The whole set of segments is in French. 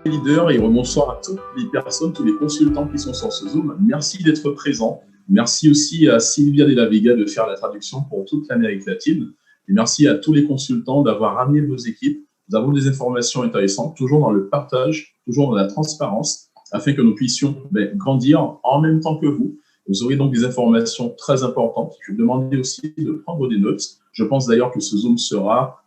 leaders et bonsoir à toutes les personnes, tous les consultants qui sont sur ce Zoom. Merci d'être présents. Merci aussi à Sylvia de la Vega de faire la traduction pour toute l'Amérique latine. Et merci à tous les consultants d'avoir ramené vos équipes. Nous avons des informations intéressantes, toujours dans le partage, toujours dans la transparence, afin que nous puissions grandir en même temps que vous. Vous aurez donc des informations très importantes. Je vais demander aussi de prendre des notes. Je pense d'ailleurs que ce Zoom sera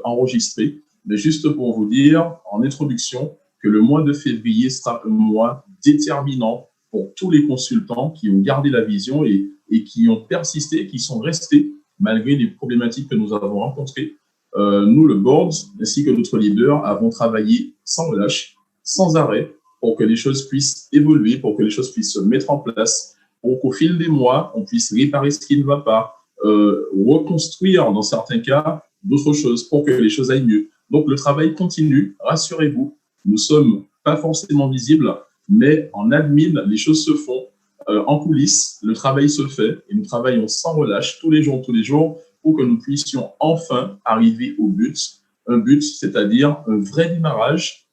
enregistré. Mais juste pour vous dire, en introduction, que le mois de février sera un mois déterminant pour tous les consultants qui ont gardé la vision et qui ont persisté, qui sont restés malgré les problématiques que nous avons rencontrées. Nous, le board, ainsi que notre leader, avons travaillé sans relâche, sans arrêt, pour que les choses puissent évoluer, pour que les choses puissent se mettre en place, pour qu'au fil des mois, on puisse réparer ce qui ne va pas, reconstruire dans certains cas d'autres choses pour que les choses aillent mieux. Donc, le travail continue, rassurez-vous. Nous ne sommes pas forcément visibles, mais en admin, les choses se font. En coulisses, le travail se fait et nous travaillons sans relâche tous les jours, pour que nous puissions enfin arriver au but. Un but, c'est-à-dire un vrai démarrage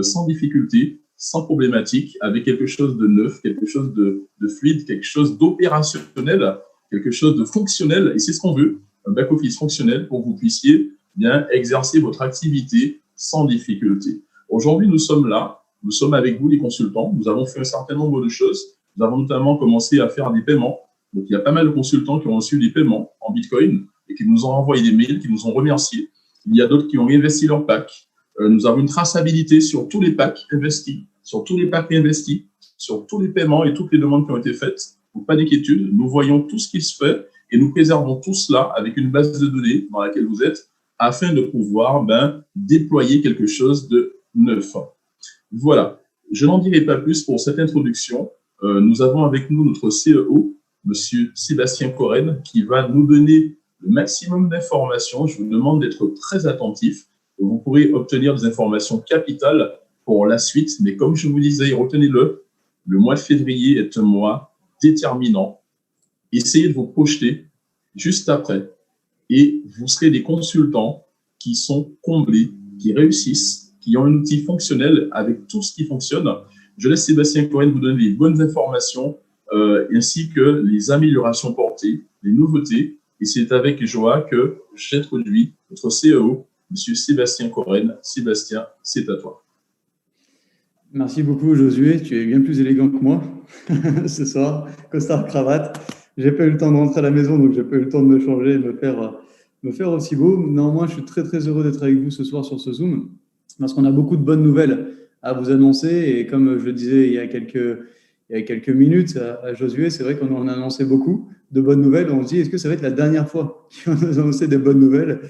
sans difficulté, sans problématique, avec quelque chose de neuf, quelque chose de fluide, quelque chose d'opérationnel, quelque chose de fonctionnel. Et c'est ce qu'on veut, un back-office fonctionnel pour que vous puissiez bien exercer votre activité sans difficulté. Aujourd'hui, nous sommes là, nous sommes avec vous les consultants, nous avons fait un certain nombre de choses. Nous avons notamment commencé à faire des paiements. Donc, il y a pas mal de consultants qui ont reçu des paiements en Bitcoin et qui nous ont envoyé des mails, qui nous ont remerciés. Il y a d'autres qui ont réinvesti leur pack. Nous avons une traçabilité sur tous les packs investis, sur tous les packs investis, sur tous les paiements et toutes les demandes qui ont été faites. Donc, pas d'inquiétude, nous voyons tout ce qui se fait et nous préservons tout cela avec une base de données dans laquelle vous êtes afin de pouvoir déployer quelque chose de neuf. Voilà, je n'en dirai pas plus pour cette introduction. Nous avons avec nous notre CEO, Monsieur Sébastien Corren, qui va nous donner le maximum d'informations. Je vous demande d'être très attentifs. Vous pourrez obtenir des informations capitales pour la suite, mais comme je vous disais, retenez-le, le mois de février est un mois déterminant. Essayez de vous projeter juste après et vous serez des consultants qui sont comblés, qui réussissent, qui ont un outil fonctionnel avec tout ce qui fonctionne. Je laisse Sébastien Corren vous donner les bonnes informations ainsi que les améliorations portées, les nouveautés. Et c'est avec joie que j'introduis notre CEO, M. Sébastien Corren. Sébastien, c'est à toi. Merci beaucoup, Josué. Tu es bien plus élégant que moi ce soir. Costard, cravate. J'ai pas eu le temps de rentrer à la maison, donc j'ai pas eu le temps de me changer et de me faire aussi beau. Néanmoins, je suis très, très heureux d'être avec vous ce soir sur ce Zoom parce qu'on a beaucoup de bonnes nouvelles à vous annoncer. Et comme je le disais il y a quelques minutes à Josué, c'est vrai qu'on en a annoncé beaucoup de bonnes nouvelles. On se dit, est-ce que ça va être la dernière fois qu'on va nous annoncer des bonnes nouvelles?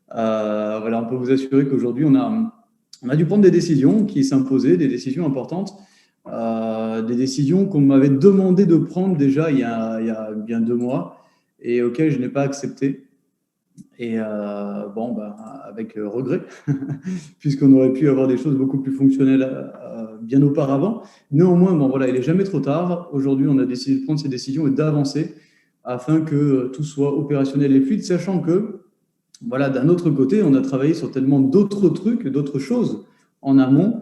Voilà, on peut vous assurer qu'aujourd'hui, on a dû prendre des décisions qui s'imposaient, des décisions importantes, des décisions qu'on m'avait demandé de prendre déjà il y a bien 2 mois et auxquelles je n'ai pas accepté. Et avec regret, puisqu'on aurait pu avoir des choses beaucoup plus fonctionnelles bien auparavant. Néanmoins, il n'est jamais trop tard. Aujourd'hui, on a décidé de prendre ces décisions et d'avancer afin que tout soit opérationnel et fluide, sachant que, d'un autre côté, on a travaillé sur tellement d'autres trucs, d'autres choses en amont,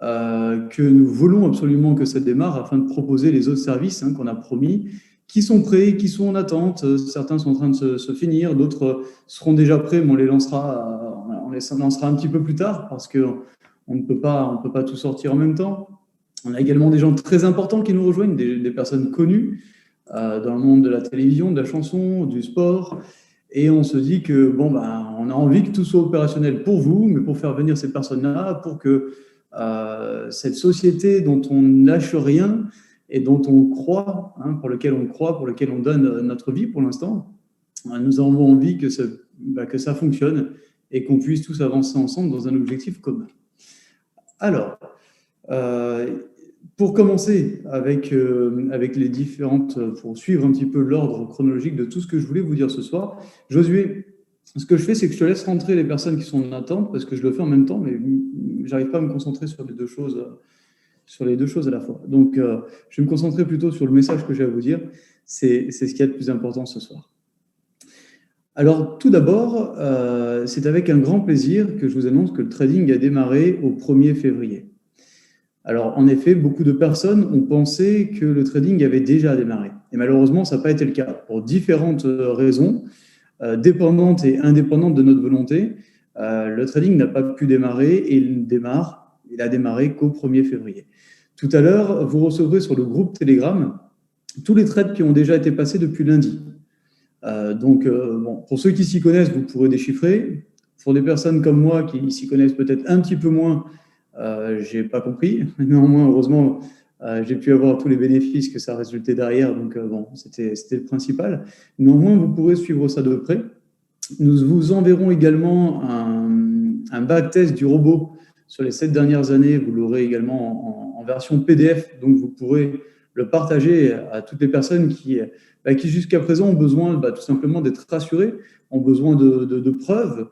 que nous voulons absolument que ça démarre afin de proposer les autres services qu'on a promis, qui sont prêts, qui sont en attente. Certains sont en train de se finir, d'autres seront déjà prêts, mais on les lancera un petit peu plus tard parce qu'on ne peut pas tout sortir en même temps. On a également des gens très importants qui nous rejoignent, des personnes connues dans le monde de la télévision, de la chanson, du sport. Et on se dit que on a envie que tout soit opérationnel pour vous, mais pour faire venir ces personnes-là, pour que cette société dont on ne lâche rien et dont on croit, pour lequel on donne notre vie pour l'instant, nous avons envie que ça fonctionne et qu'on puisse tous avancer ensemble dans un objectif commun. Alors, pour commencer avec les différentes, pour suivre un petit peu l'ordre chronologique de tout ce que je voulais vous dire ce soir, Josué, ce que je fais, c'est que je te laisse rentrer les personnes qui sont en attente parce que je le fais en même temps, mais j'arrive pas à me concentrer sur les deux choses à la fois. Donc, je vais me concentrer plutôt sur le message que j'ai à vous dire. C'est ce qu'il y a de plus important ce soir. Alors, tout d'abord, c'est avec un grand plaisir que je vous annonce que le trading a démarré au 1er février. Alors, en effet, beaucoup de personnes ont pensé que le trading avait déjà démarré. Et malheureusement, ça n'a pas été le cas. Pour différentes raisons, dépendantes et indépendantes de notre volonté, le trading n'a pas pu démarrer et il a démarré qu'au 1er février. Tout à l'heure, vous recevrez sur le groupe Telegram tous les trades qui ont déjà été passés depuis lundi. Bon, pour ceux qui s'y connaissent, vous pourrez déchiffrer. Pour des personnes comme moi qui s'y connaissent peut-être un petit peu moins, je n'ai pas compris. Néanmoins, heureusement, j'ai pu avoir tous les bénéfices que ça résultait derrière. Donc, bon, c'était le principal. Néanmoins, vous pourrez suivre ça de près. Nous vous enverrons également un backtest du robot sur les 7 dernières années. Vous l'aurez également en version PDF. Donc, vous pourrez le partager à toutes les personnes qui jusqu'à présent ont besoin tout simplement d'être rassurées, ont besoin de preuves,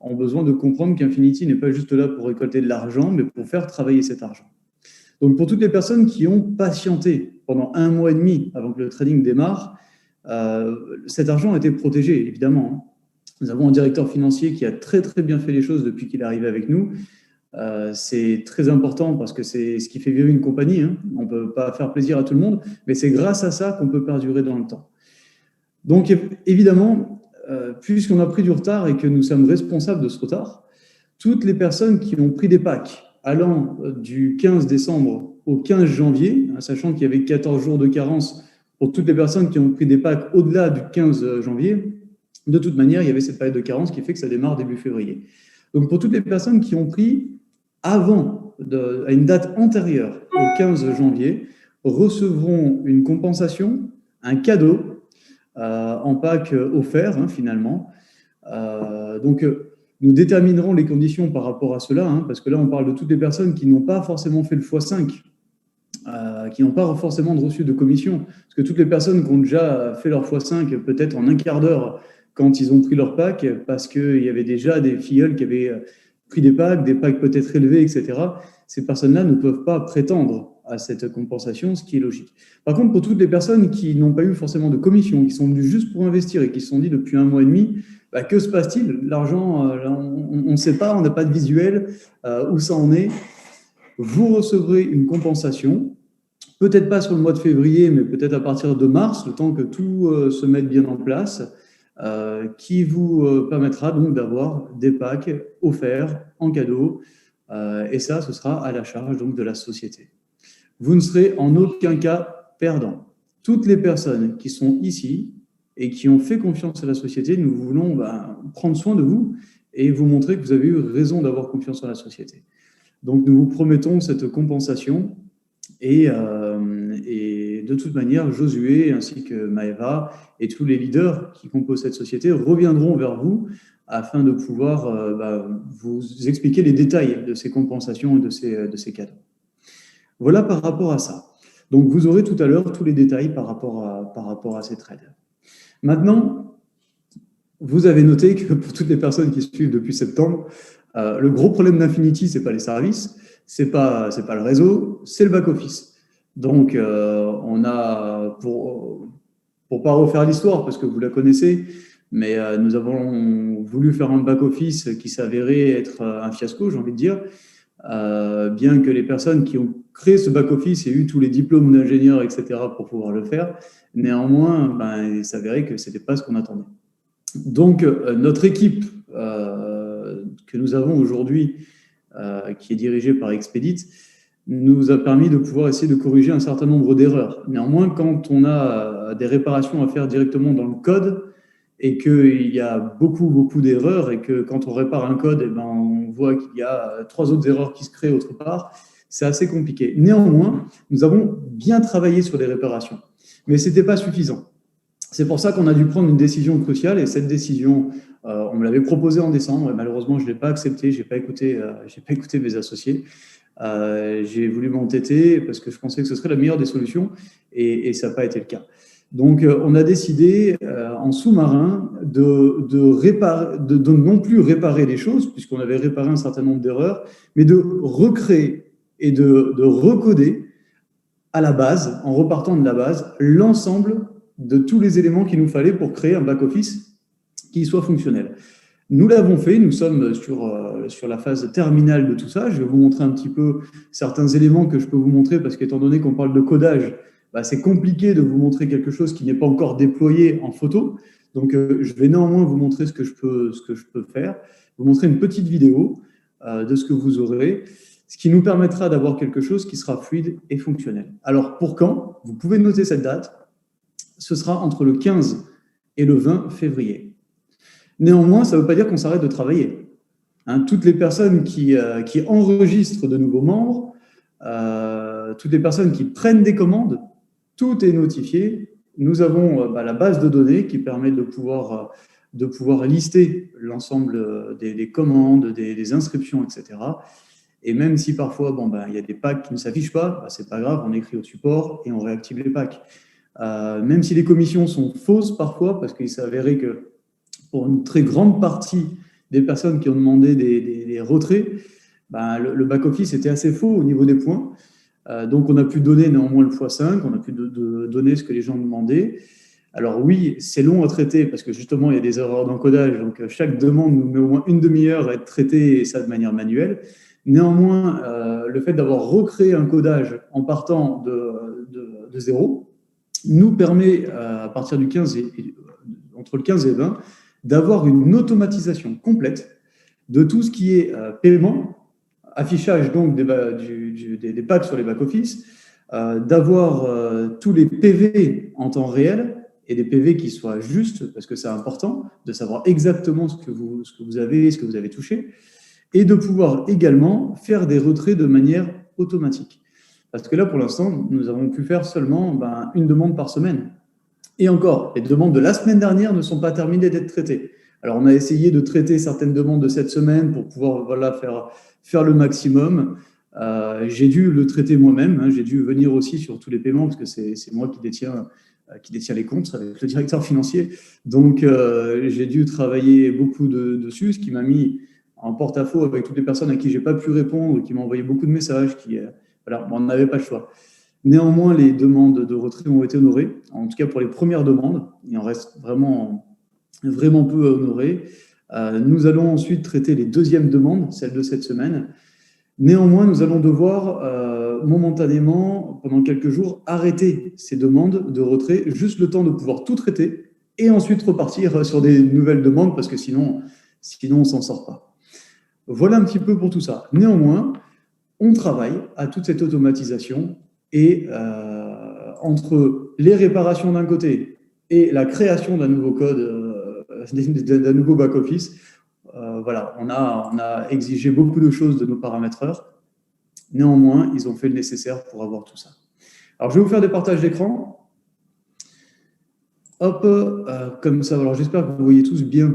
ont besoin de comprendre qu'Infinity n'est pas juste là pour récolter de l'argent, mais pour faire travailler cet argent. Donc, pour toutes les personnes qui ont patienté pendant 1 mois et demi avant que le trading démarre, cet argent a été protégé, évidemment. Nous avons un directeur financier qui a très, très bien fait les choses depuis qu'il est arrivé avec nous. C'est très important parce que c'est ce qui fait vivre une compagnie. Hein. On ne peut pas faire plaisir à tout le monde, mais c'est grâce à ça qu'on peut perdurer dans le temps. Donc, évidemment, puisqu'on a pris du retard et que nous sommes responsables de ce retard, toutes les personnes qui ont pris des packs allant du 15 décembre au 15 janvier, hein, sachant qu'il y avait 14 jours de carence pour toutes les personnes qui ont pris des packs au-delà du 15 janvier, de toute manière, il y avait cette période de carence qui fait que ça démarre début février. Donc, pour toutes les personnes qui ont pris à une date antérieure au 15 janvier, recevront une compensation, un cadeau en pack offert, hein, finalement. Nous déterminerons les conditions par rapport à cela, hein, parce que là, on parle de toutes les personnes qui n'ont pas forcément fait le x5, qui n'ont pas forcément reçu de commission. Parce que toutes les personnes qui ont déjà fait leur x5, peut-être en un quart d'heure, quand ils ont pris leur pack, parce qu'il y avait déjà des filleuls qui avaient pris des packs peut-être élevés, etc. Ces personnes-là ne peuvent pas prétendre à cette compensation, ce qui est logique. Par contre, pour toutes les personnes qui n'ont pas eu forcément de commission, qui sont venues juste pour investir et qui se sont dit depuis 1 mois et demi, que se passe-t-il? L'argent, on ne sait pas, on n'a pas de visuel, où ça en est. Vous recevrez une compensation, peut-être pas sur le mois de février, mais peut-être à partir de mars, le temps que tout se mette bien en place, qui vous permettra donc d'avoir des packs offerts en cadeau, et ça, ce sera à la charge donc de la société. Vous ne serez en aucun cas perdant. Toutes les personnes qui sont ici et qui ont fait confiance à la société, nous voulons prendre soin de vous et vous montrer que vous avez eu raison d'avoir confiance en la société. Donc, nous vous promettons cette compensation et de toute manière, Josué ainsi que Maëva et tous les leaders qui composent cette société reviendront vers vous afin de pouvoir vous expliquer les détails de ces compensations et de ces cadeaux. Voilà par rapport à ça. Donc, vous aurez tout à l'heure tous les détails par rapport à ces trades. Maintenant, vous avez noté que pour toutes les personnes qui suivent depuis septembre, le gros problème d'Infinity, ce n'est pas les services, ce n'est pas le réseau, c'est le back-office. Donc, on a, pour pas refaire l'histoire, parce que vous la connaissez, mais nous avons voulu faire un back-office qui s'avérait être un fiasco, j'ai envie de dire, bien que les personnes qui ont créé ce back-office aient eu tous les diplômes d'ingénieurs, etc., pour pouvoir le faire. Néanmoins, il s'avérait que ce n'était pas ce qu'on attendait. Donc, notre équipe que nous avons aujourd'hui, qui est dirigée par Expedit, nous a permis de pouvoir essayer de corriger un certain nombre d'erreurs. Néanmoins, quand on a des réparations à faire directement dans le code et qu'il y a beaucoup d'erreurs et que quand on répare un code, on voit qu'il y a 3 autres erreurs qui se créent autre part, c'est assez compliqué. Néanmoins, nous avons bien travaillé sur les réparations, mais ce n'était pas suffisant. C'est pour ça qu'on a dû prendre une décision cruciale et cette décision, on me l'avait proposée en décembre et malheureusement, je ne l'ai pas acceptée, je n'ai pas écouté mes associés. J'ai voulu m'entêter parce que je pensais que ce serait la meilleure des solutions et ça n'a pas été le cas. Donc, on a décidé en sous-marin de non plus réparer les choses, puisqu'on avait réparé un certain nombre d'erreurs, mais de recréer et de recoder à la base, en repartant de la base, l'ensemble de tous les éléments qu'il nous fallait pour créer un back-office qui soit fonctionnel. Nous l'avons fait, nous sommes sur la phase terminale de tout ça. Je vais vous montrer un petit peu certains éléments que je peux vous montrer parce qu'étant donné qu'on parle de codage, c'est compliqué de vous montrer quelque chose qui n'est pas encore déployé en photo. Donc, je vais néanmoins vous montrer ce que je peux faire, vous montrer une petite vidéo de ce que vous aurez, ce qui nous permettra d'avoir quelque chose qui sera fluide et fonctionnel. Alors, pour quand? Vous pouvez noter cette date. Ce sera entre le 15 et le 20 février. Néanmoins, ça ne veut pas dire qu'on s'arrête de travailler. Toutes les personnes qui enregistrent de nouveaux membres, toutes les personnes qui prennent des commandes, tout est notifié. Nous avons la base de données qui permet de pouvoir lister l'ensemble des commandes, des inscriptions, etc. Et même si parfois, il y a des packs qui ne s'affichent pas, c'est pas grave, on écrit au support et on réactive les packs. Même si les commissions sont fausses parfois, parce qu'il s'est avéré que pour une très grande partie des personnes qui ont demandé des retraits, le back-office était assez faux au niveau des points. Donc, on a pu donner néanmoins le x5, on a pu donner ce que les gens demandaient. Alors oui, c'est long à traiter parce que justement, il y a des erreurs d'encodage. Donc, chaque demande nous met au moins une demi-heure à être traitée et ça de manière manuelle. Néanmoins, le fait d'avoir recréé un codage en partant de zéro nous permet, à partir du 15 entre le 15 et 20, d'avoir une automatisation complète de tout ce qui est paiement, affichage donc des packs sur les back-office, d'avoir tous les PV en temps réel et des PV qui soient justes, parce que c'est important de savoir exactement ce que vous avez touché, et de pouvoir également faire des retraits de manière automatique. Parce que là, pour l'instant, nous avons pu faire seulement une demande par semaine. Et encore, les demandes de la semaine dernière ne sont pas terminées d'être traitées. Alors, on a essayé de traiter certaines demandes de cette semaine pour pouvoir faire le maximum. J'ai dû le traiter moi-même. J'ai dû venir aussi sur tous les paiements parce que c'est moi qui détiens les comptes avec le directeur financier. Donc, j'ai dû travailler beaucoup dessus, ce qui m'a mis en porte-à-faux avec toutes les personnes à qui je n'ai pas pu répondre, qui m'ont envoyé beaucoup de messages. On n'avait pas le choix. Néanmoins, les demandes de retrait ont été honorées, en tout cas pour les premières demandes. Il en reste vraiment peu à honorer. Nous allons ensuite traiter les deuxièmes demandes, celles de cette semaine. Néanmoins, nous allons devoir momentanément, pendant quelques jours, arrêter ces demandes de retrait, juste le temps de pouvoir tout traiter et ensuite repartir sur des nouvelles demandes parce que sinon on ne s'en sort pas. Voilà un petit peu pour tout ça. Néanmoins, on travaille à toute cette automatisation et entre les réparations d'un côté et la création d'un nouveau code, d'un nouveau back-office, on a exigé beaucoup de choses de nos paramétreurs. Néanmoins, ils ont fait le nécessaire pour avoir tout ça. Alors, je vais vous faire des partages d'écran. Hop, comme ça. Alors, j'espère que vous voyez tous bien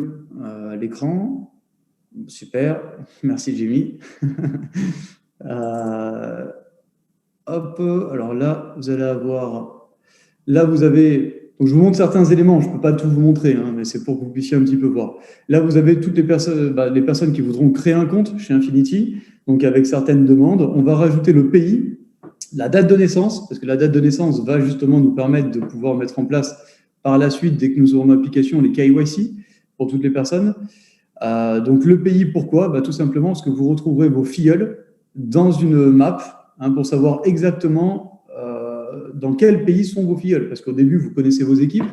l'écran. Super, merci Jimmy. Hop, alors là, vous allez avoir... Là, vous avez... Donc, je vous montre certains éléments, je ne peux pas tout vous montrer, mais c'est pour que vous puissiez un petit peu voir. Là, vous avez toutes les personnes qui voudront créer un compte chez Infinity, donc avec certaines demandes. On va rajouter le pays, la date de naissance, parce que la date de naissance va justement nous permettre de pouvoir mettre en place par la suite, dès que nous aurons l'application, les KYC pour toutes les personnes. Donc, le pays, pourquoi? Tout simplement parce que vous retrouverez vos filleuls dans une map pour savoir exactement dans quel pays sont vos filleuls. Parce qu'au début, vous connaissez vos équipes.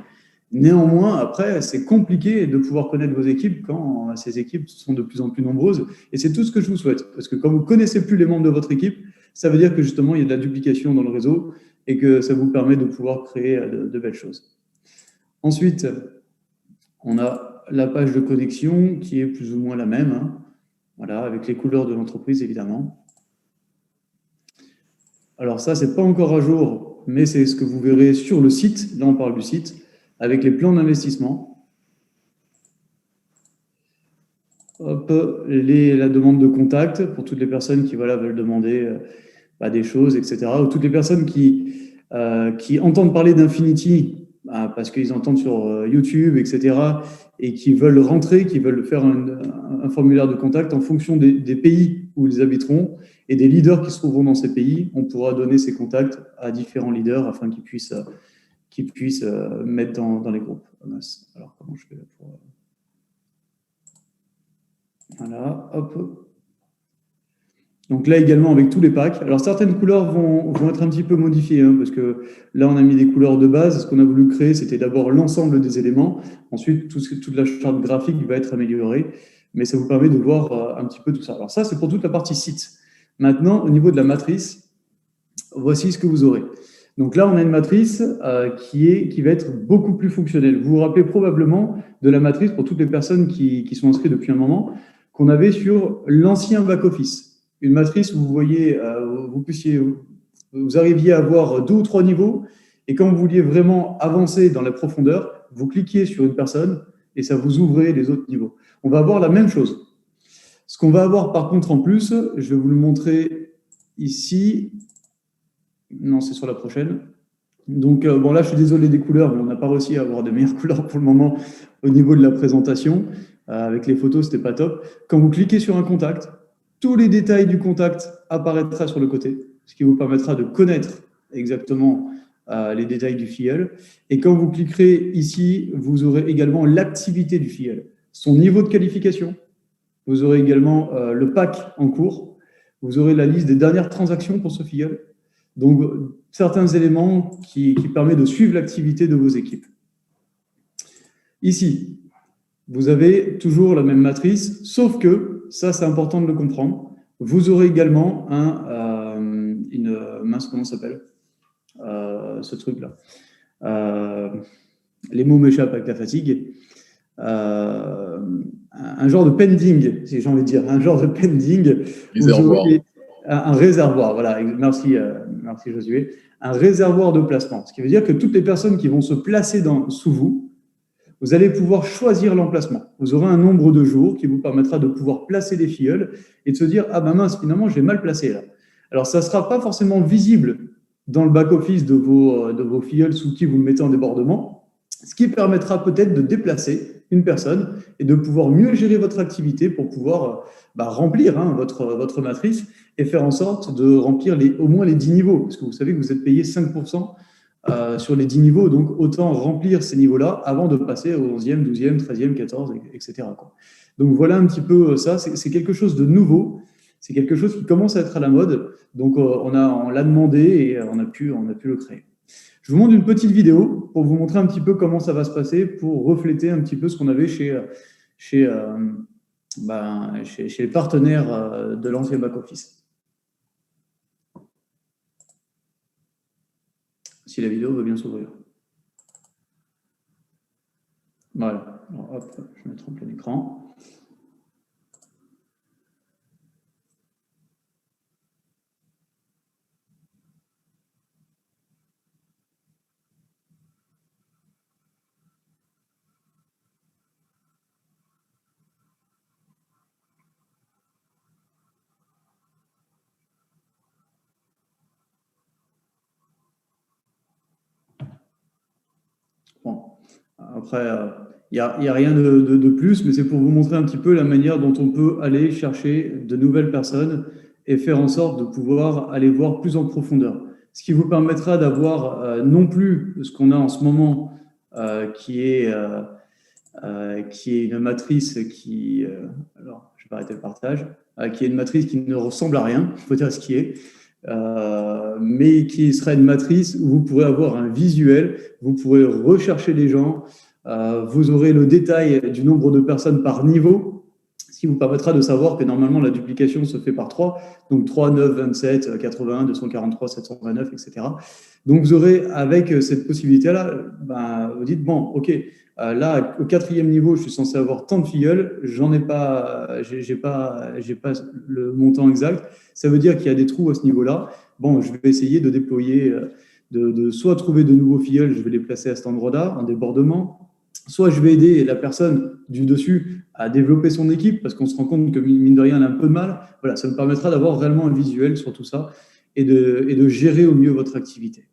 Néanmoins, après, c'est compliqué de pouvoir connaître vos équipes quand ces équipes sont de plus en plus nombreuses. Et c'est tout ce que je vous souhaite. Parce que quand vous ne connaissez plus les membres de votre équipe, ça veut dire que justement, il y a de la duplication dans le réseau et que ça vous permet de pouvoir créer de belles choses. Ensuite, on a la page de connexion qui est plus ou moins la même. Voilà, avec les couleurs de l'entreprise, évidemment. Alors ça, ce n'est pas encore à jour, mais c'est ce que vous verrez sur le site. Là, on parle du site, avec les plans d'investissement. Hop, la demande de contact pour toutes les personnes qui veulent demander des choses, etc. Ou toutes les personnes qui entendent parler d'Infinity parce qu'ils entendent sur YouTube, etc. et qui veulent rentrer, qui veulent faire un formulaire de contact en fonction des pays où ils habiteront et des leaders qui se trouveront dans ces pays. On pourra donner ces contacts à différents leaders afin qu'ils puissent mettre dans les groupes. Alors, comment je fais là pour... Voilà, hop. Donc là également avec tous les packs. Alors certaines couleurs vont être un petit peu modifiées, hein, parce que là on a mis des couleurs de base. Ce qu'on a voulu créer, c'était d'abord l'ensemble des éléments. Ensuite, toute la charte graphique va être améliorée. Mais ça vous permet de voir un petit peu tout ça. Alors ça, c'est pour toute la partie site. Maintenant, au niveau de la matrice, voici ce que vous aurez. Donc là, on a une matrice qui va être beaucoup plus fonctionnelle. Vous vous rappelez probablement de la matrice pour toutes les personnes qui sont inscrites depuis un moment, qu'on avait sur l'ancien back-office. Une matrice où vous voyez, vous arriviez à avoir 2 ou 3 niveaux, et quand vous vouliez vraiment avancer dans la profondeur, vous cliquiez sur une personne et ça vous ouvrait les autres niveaux. On va avoir la même chose. Ce qu'on va avoir par contre en plus, je vais vous le montrer ici. Non, c'est sur la prochaine. Donc, bon, là, je suis désolé des couleurs, mais on n'a pas réussi à avoir de meilleures couleurs pour le moment au niveau de la présentation. Avec les photos, c'était pas top. Quand vous cliquez sur un contact, tous les détails du contact apparaîtront sur le côté, ce qui vous permettra de connaître exactement les détails du filleul. Et quand vous cliquerez ici, vous aurez également l'activité du filleul, son niveau de qualification. Vous aurez également le pack en cours. Vous aurez la liste des dernières transactions pour ce filleul. Donc, certains éléments qui permettent de suivre l'activité de vos équipes. Ici, vous avez toujours la même matrice, sauf que, ça c'est important de le comprendre, vous aurez également une mince, comment ça s'appelle ce truc-là. Les mots m'échappent avec la fatigue. Un genre de pending, si j'ai envie de dire, un genre de pending. Réservoir. Un réservoir, voilà, merci Josué, un réservoir de placement. Ce qui veut dire que toutes les personnes qui vont se placer sous vous, vous allez pouvoir choisir l'emplacement. Vous aurez un nombre de jours qui vous permettra de pouvoir placer des filleuls et de se dire « Ah ben mince, finalement, je l'ai mal placé là ». Alors, ça ne sera pas forcément visible dans le back-office de vos filleuls sous qui vous mettez en débordement, ce qui permettra peut-être de déplacer une personne et de pouvoir mieux gérer votre activité pour pouvoir remplir votre matrice et faire en sorte de remplir au moins les 10 niveaux. Parce que vous savez que vous êtes payé 5% sur les 10 niveaux, donc autant remplir ces niveaux-là avant de passer au 11e, 12e, 13e, 14e, etc. Donc voilà un petit peu ça, c'est quelque chose de nouveau, c'est quelque chose qui commence à être à la mode, donc on l'a demandé et on a pu le créer. Je vous montre une petite vidéo pour vous montrer un petit peu comment ça va se passer, pour refléter un petit peu ce qu'on avait chez les partenaires de l'ancien back-office. Si la vidéo veut bien s'ouvrir. Voilà. Alors, hop, je vais mettre en plein écran. Bon, après, il n'y a rien de plus, mais c'est pour vous montrer un petit peu la manière dont on peut aller chercher de nouvelles personnes et faire en sorte de pouvoir aller voir plus en profondeur. Ce qui vous permettra d'avoir non plus ce qu'on a en ce moment, qui est une matrice qui... alors, je vais arrêter le partage. Qui est une matrice qui ne ressemble à rien, il faut dire ce qui est. Mais qui sera une matrice où vous pourrez avoir un visuel, vous pourrez rechercher les gens, vous aurez le détail du nombre de personnes par niveau, ce qui vous permettra de savoir que normalement la duplication se fait par 3, donc 3, 9, 27, 81, 243, 729, etc. Donc vous aurez avec cette possibilité-là, vous dites, bon, ok, là, au 4e niveau, je suis censé avoir tant de filleuls, j'en ai pas, j'ai pas le montant exact. Ça veut dire qu'il y a des trous à ce niveau-là. Bon, je vais essayer de déployer, de soit trouver de nouveaux filleuls, je vais les placer à cet endroit-là, en débordement, soit je vais aider la personne du dessus à développer son équipe, parce qu'on se rend compte que, mine de rien, elle a un peu de mal. Voilà, ça me permettra d'avoir réellement un visuel sur tout ça et de gérer au mieux votre activité.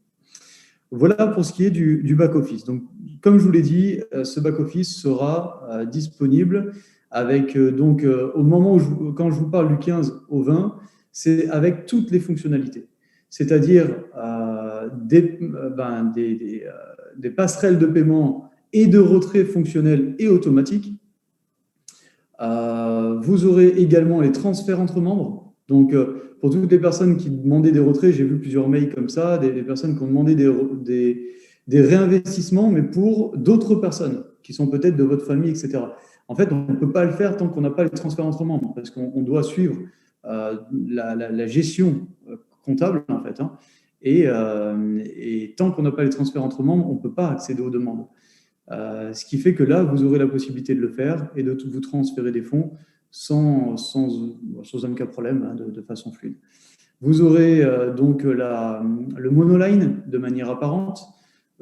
Voilà pour ce qui est du back-office. Donc, comme je vous l'ai dit, ce back-office sera disponible avec, au moment où quand je vous parle du 15 au 20, c'est avec toutes les fonctionnalités. C'est-à-dire des passerelles de paiement et de retrait fonctionnels et automatiques, Vous aurez également les transferts entre membres. Donc, pour toutes les personnes qui demandaient des retraits, j'ai vu plusieurs mails comme ça, des personnes qui ont demandé des réinvestissements, mais pour d'autres personnes qui sont peut-être de votre famille, etc. En fait, on ne peut pas le faire tant qu'on n'a pas les transferts entre membres, parce qu'on doit suivre la gestion comptable, en fait. Hein, et tant qu'on n'a pas les transferts entre membres, on ne peut pas accéder aux demandes. Ce qui fait que là, vous aurez la possibilité de le faire et de vous transférer des fonds sans aucun problème, hein, de façon fluide. Vous aurez donc le monoline de manière apparente,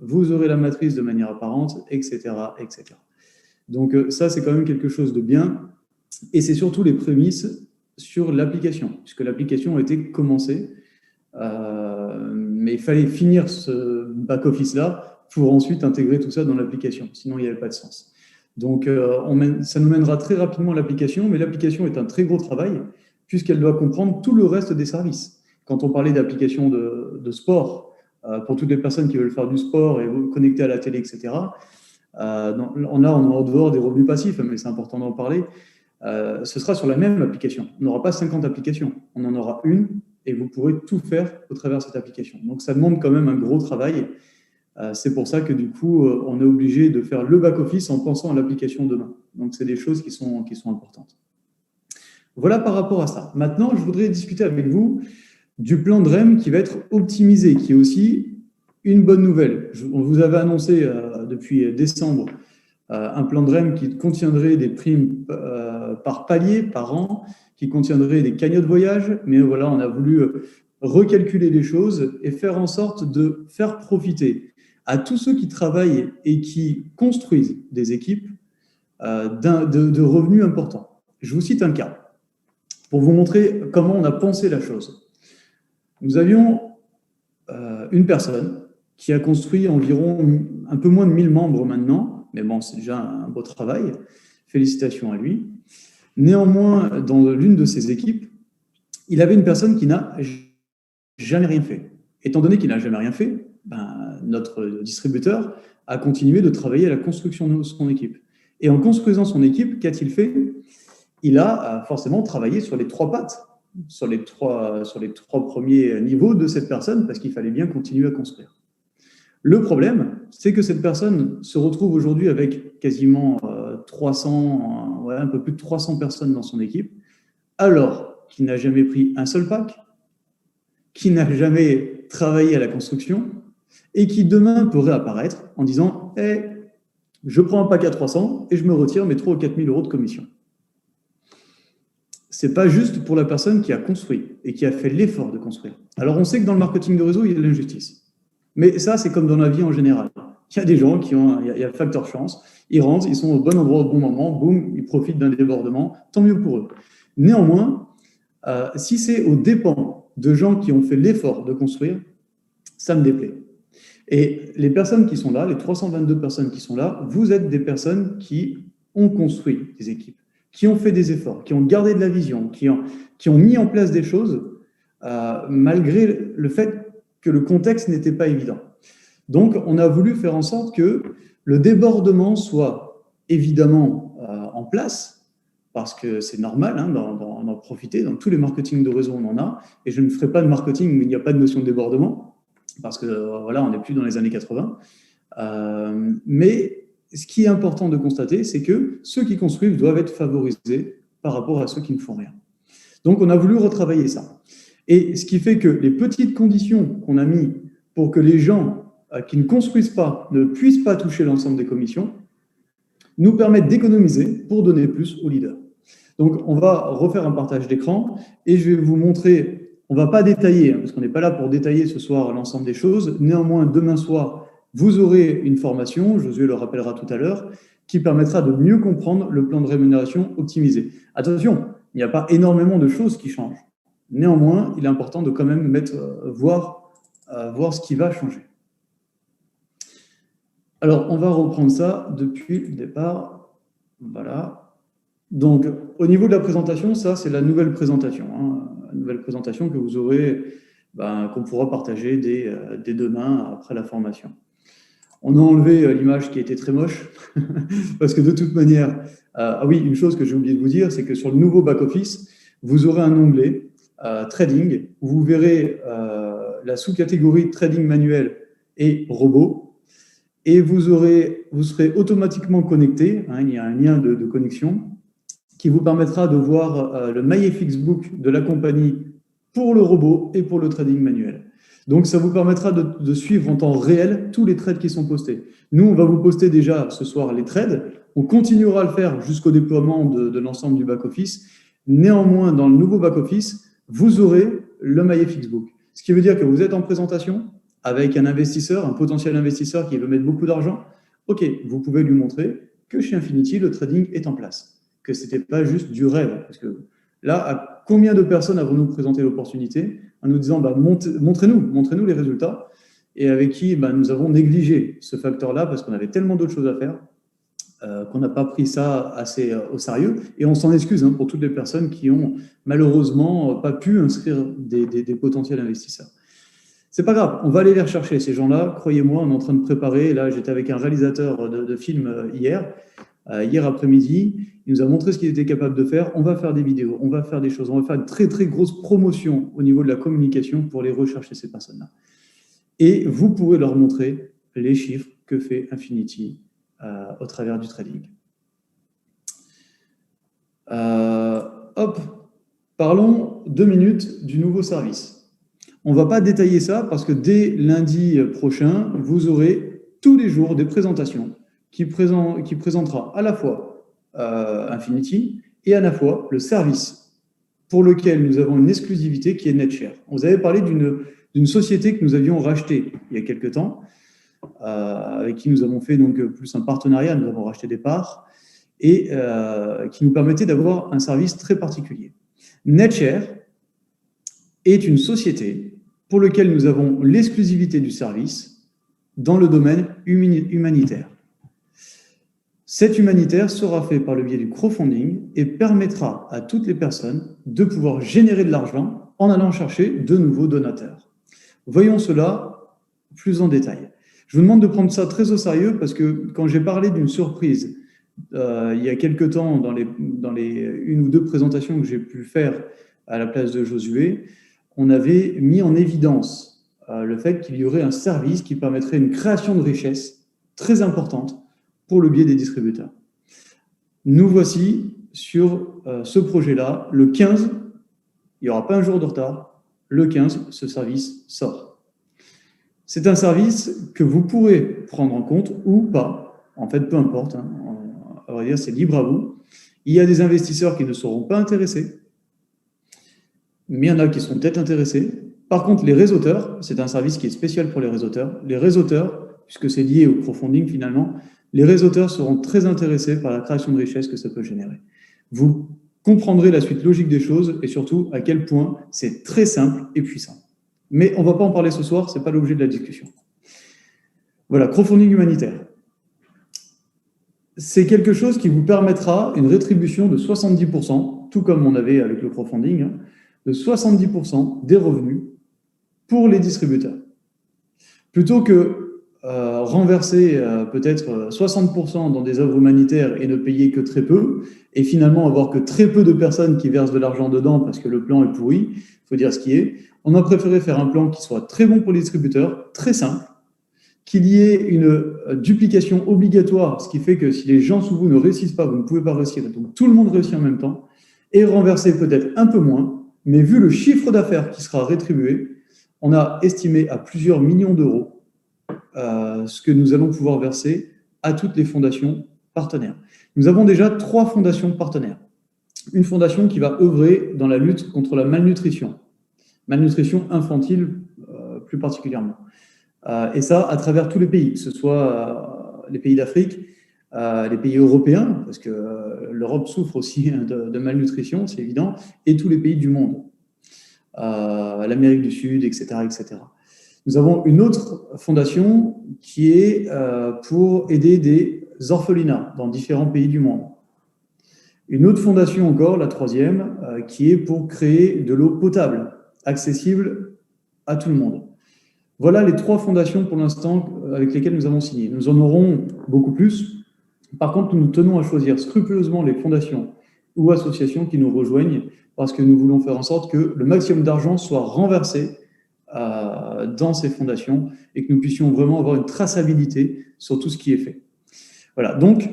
vous aurez la matrice de manière apparente, etc. etc. Donc ça, c'est quand même quelque chose de bien. Et c'est surtout les prémices sur l'application, puisque l'application a été commencée. Mais il fallait finir ce back-office-là pour ensuite intégrer tout ça dans l'application. Sinon, il n'y avait pas de sens. Donc, ça nous mènera très rapidement à l'application, mais l'application est un très gros travail, puisqu'elle doit comprendre tout le reste des services. Quand on parlait d'application de sport, pour toutes les personnes qui veulent faire du sport et vous connecter à la télé, etc., on est en dehors des revenus passifs, mais c'est important d'en parler. Ce sera sur la même application. On n'aura pas 50 applications, on en aura une, et vous pourrez tout faire au travers de cette application. Donc, ça demande quand même un gros travail. C'est pour ça que, du coup, on est obligé de faire le back-office en pensant à l'application demain. Donc, c'est des choses qui sont importantes. Voilà par rapport à ça. Maintenant, je voudrais discuter avec vous du plan de REM qui va être optimisé, qui est aussi une bonne nouvelle. On vous avait annoncé depuis décembre un plan de REM qui contiendrait des primes par palier, par an, qui contiendrait des cagnottes voyage, mais voilà, on a voulu recalculer les choses et faire en sorte de faire profiter à tous ceux qui travaillent et qui construisent des équipes de revenus importants. Je vous cite un cas pour vous montrer comment on a pensé la chose. Nous avions une personne qui a construit environ un peu moins de 1000 membres maintenant, mais bon, c'est déjà un beau travail. Félicitations à lui. Néanmoins, dans l'une de ses équipes, il avait une personne qui n'a jamais rien fait. Étant donné qu'il n'a jamais rien fait, notre distributeur a continué de travailler à la construction de son équipe. Et en construisant son équipe, qu'a-t-il fait? Il a forcément travaillé sur les 3 pattes, sur les trois premiers niveaux de cette personne, parce qu'il fallait bien continuer à construire. Le problème, c'est que cette personne se retrouve aujourd'hui avec quasiment 300, un peu plus de 300 personnes dans son équipe, alors qu'il n'a jamais pris un seul pack, qui n'a jamais travaillé à la construction, et qui demain peut réapparaître en disant hey, « je prends un pack à 300 et je me retire mes 3 ou 4 000 euros de commission ». Ce n'est pas juste pour la personne qui a construit et qui a fait l'effort de construire. Alors, on sait que dans le marketing de réseau, il y a de l'injustice. Mais ça, c'est comme dans la vie en général. Il y a des gens il y a le facteur chance, ils rentrent, ils sont au bon endroit au bon moment, boum, ils profitent d'un débordement, tant mieux pour eux. Néanmoins, si c'est aux dépens de gens qui ont fait l'effort de construire, ça me déplaît. Et les personnes qui sont là, les 322 personnes qui sont là, vous êtes des personnes qui ont construit des équipes, qui ont fait des efforts, qui ont gardé de la vision, qui ont mis en place des choses malgré le fait que le contexte n'était pas évident. Donc, on a voulu faire en sorte que le débordement soit évidemment en place, parce que c'est normal d'en profiter. Dans tous les marketing de réseau, on en a. Et je ne ferai pas de marketing où il n'y a pas de notion de débordement, parce que voilà, on n'est plus dans les années 80. Mais ce qui est important de constater, c'est que ceux qui construisent doivent être favorisés par rapport à ceux qui ne font rien. Donc, on a voulu retravailler ça. Et ce qui fait que les petites conditions qu'on a mis pour que les gens qui ne construisent pas ne puissent pas toucher l'ensemble des commissions nous permettent d'économiser pour donner plus aux leaders. Donc, on va refaire un partage d'écran et je vais vous montrer, on ne va pas détailler, parce qu'on n'est pas là pour détailler ce soir l'ensemble des choses. Néanmoins, demain soir, vous aurez une formation, Josué le rappellera tout à l'heure, qui permettra de mieux comprendre le plan de rémunération optimisé. Attention, il n'y a pas énormément de choses qui changent. Néanmoins, il est important de quand même voir ce qui va changer. Alors, on va reprendre ça depuis le départ. Voilà. Donc, au niveau de la présentation, ça, c'est la nouvelle présentation. La nouvelle présentation que vous aurez, qu'on pourra partager dès demain, après la formation. On a enlevé l'image qui était très moche, parce que de toute manière, Ah oui, une chose que j'ai oublié de vous dire, c'est que sur le nouveau back-office, vous aurez un onglet Trading où vous verrez la sous-catégorie Trading manuel et robot. Et vous serez automatiquement connecté, hein, il y a un lien de connexion qui vous permettra de voir le MyFX Book de la compagnie pour le robot et pour le trading manuel. Donc, ça vous permettra de suivre en temps réel tous les trades qui sont postés. Nous, on va vous poster déjà ce soir les trades. On continuera à le faire jusqu'au déploiement de l'ensemble du back-office. Néanmoins, dans le nouveau back-office, vous aurez le MyFX Book. Ce qui veut dire que vous êtes en présentation avec un investisseur, un potentiel investisseur qui veut mettre beaucoup d'argent. OK, vous pouvez lui montrer que chez Infinity, le trading est en place, que ce n'était pas juste du rêve. Parce que là, à combien de personnes avons-nous présenté l'opportunité en nous disant montrez-nous les résultats, et avec qui nous avons négligé ce facteur-là parce qu'on avait tellement d'autres choses à faire qu'on n'a pas pris ça assez au sérieux. Et on s'en excuse pour toutes les personnes qui ont malheureusement pas pu inscrire des potentiels investisseurs. C'est pas grave, on va aller les rechercher, ces gens-là. Croyez-moi, on est en train de préparer. Là, j'étais avec un réalisateur de film hier après-midi. Il nous a montré ce qu'il était capable de faire. On va faire des vidéos, on va faire des choses. On va faire une très, très grosse promotion au niveau de la communication pour aller rechercher ces personnes-là. Et vous pourrez leur montrer les chiffres que fait Infinity au travers du trading. Parlons 2 minutes du nouveau service. On ne va pas détailler ça parce que dès lundi prochain, vous aurez tous les jours des présentations qui présentera à la fois Infinity et à la fois le service pour lequel nous avons une exclusivité qui est NetShare. On vous avait parlé d'une société que nous avions rachetée il y a quelques temps, avec qui nous avons fait donc plus un partenariat, nous avons racheté des parts, et qui nous permettait d'avoir un service très particulier. NetShare est une société pour laquelle nous avons l'exclusivité du service dans le domaine humanitaire. Cet humanitaire sera fait par le biais du crowdfunding et permettra à toutes les personnes de pouvoir générer de l'argent en allant chercher de nouveaux donateurs. Voyons cela plus en détail. Je vous demande de prendre ça très au sérieux parce que quand j'ai parlé d'une surprise il y a quelques temps dans les 1 ou 2 présentations que j'ai pu faire à la place de Josué, on avait mis en évidence le fait qu'il y aurait un service qui permettrait une création de richesse très importante pour le biais des distributeurs. Nous voici sur ce projet-là. Le 15, il n'y aura pas un jour de retard. Le 15, ce service sort. C'est un service que vous pourrez prendre en compte ou pas. En fait, peu importe. À vrai dire, c'est libre à vous. Il y a des investisseurs qui ne seront pas intéressés, mais il y en a qui seront peut-être intéressés. Par contre, les réseauteurs, c'est un service qui est spécial pour les réseauteurs. Les réseauteurs, puisque c'est lié au crowdfunding finalement, les réseauteurs seront très intéressés par la création de richesse que ça peut générer. Vous comprendrez la suite logique des choses et surtout à quel point c'est très simple et puissant. Mais on ne va pas en parler ce soir, ce n'est pas l'objet de la discussion. Voilà, crowdfunding humanitaire. C'est quelque chose qui vous permettra une rétribution de 70%, tout comme on avait avec le crowdfunding, de 70% des revenus pour les distributeurs. Plutôt que renverser peut-être 60% dans des œuvres humanitaires et ne payer que très peu, et finalement avoir que très peu de personnes qui versent de l'argent dedans parce que le plan est pourri, il faut dire ce qui est, on a préféré faire un plan qui soit très bon pour les distributeurs, très simple, qu'il y ait une duplication obligatoire, ce qui fait que si les gens sous vous ne réussissent pas, vous ne pouvez pas réussir, donc tout le monde réussit en même temps, et renverser peut-être un peu moins, mais vu le chiffre d'affaires qui sera rétribué, on a estimé à plusieurs millions d'euros ce que nous allons pouvoir verser à toutes les fondations partenaires. Nous avons déjà 3 fondations partenaires. Une fondation qui va œuvrer dans la lutte contre la malnutrition infantile plus particulièrement. Et ça, à travers tous les pays, que ce soit les pays d'Afrique, les pays européens, parce que l'Europe souffre aussi de malnutrition, c'est évident, et tous les pays du monde, l'Amérique du Sud, etc., etc. Nous avons une autre fondation qui est pour aider des orphelinats dans différents pays du monde. Une autre fondation encore, la 3e, qui est pour créer de l'eau potable, accessible à tout le monde. Voilà les 3 fondations pour l'instant avec lesquelles nous avons signé. Nous en aurons beaucoup plus. Par contre, nous tenons à choisir scrupuleusement les fondations ou associations qui nous rejoignent parce que nous voulons faire en sorte que le maximum d'argent soit renversé dans ces fondations et que nous puissions vraiment avoir une traçabilité sur tout ce qui est fait. Voilà, donc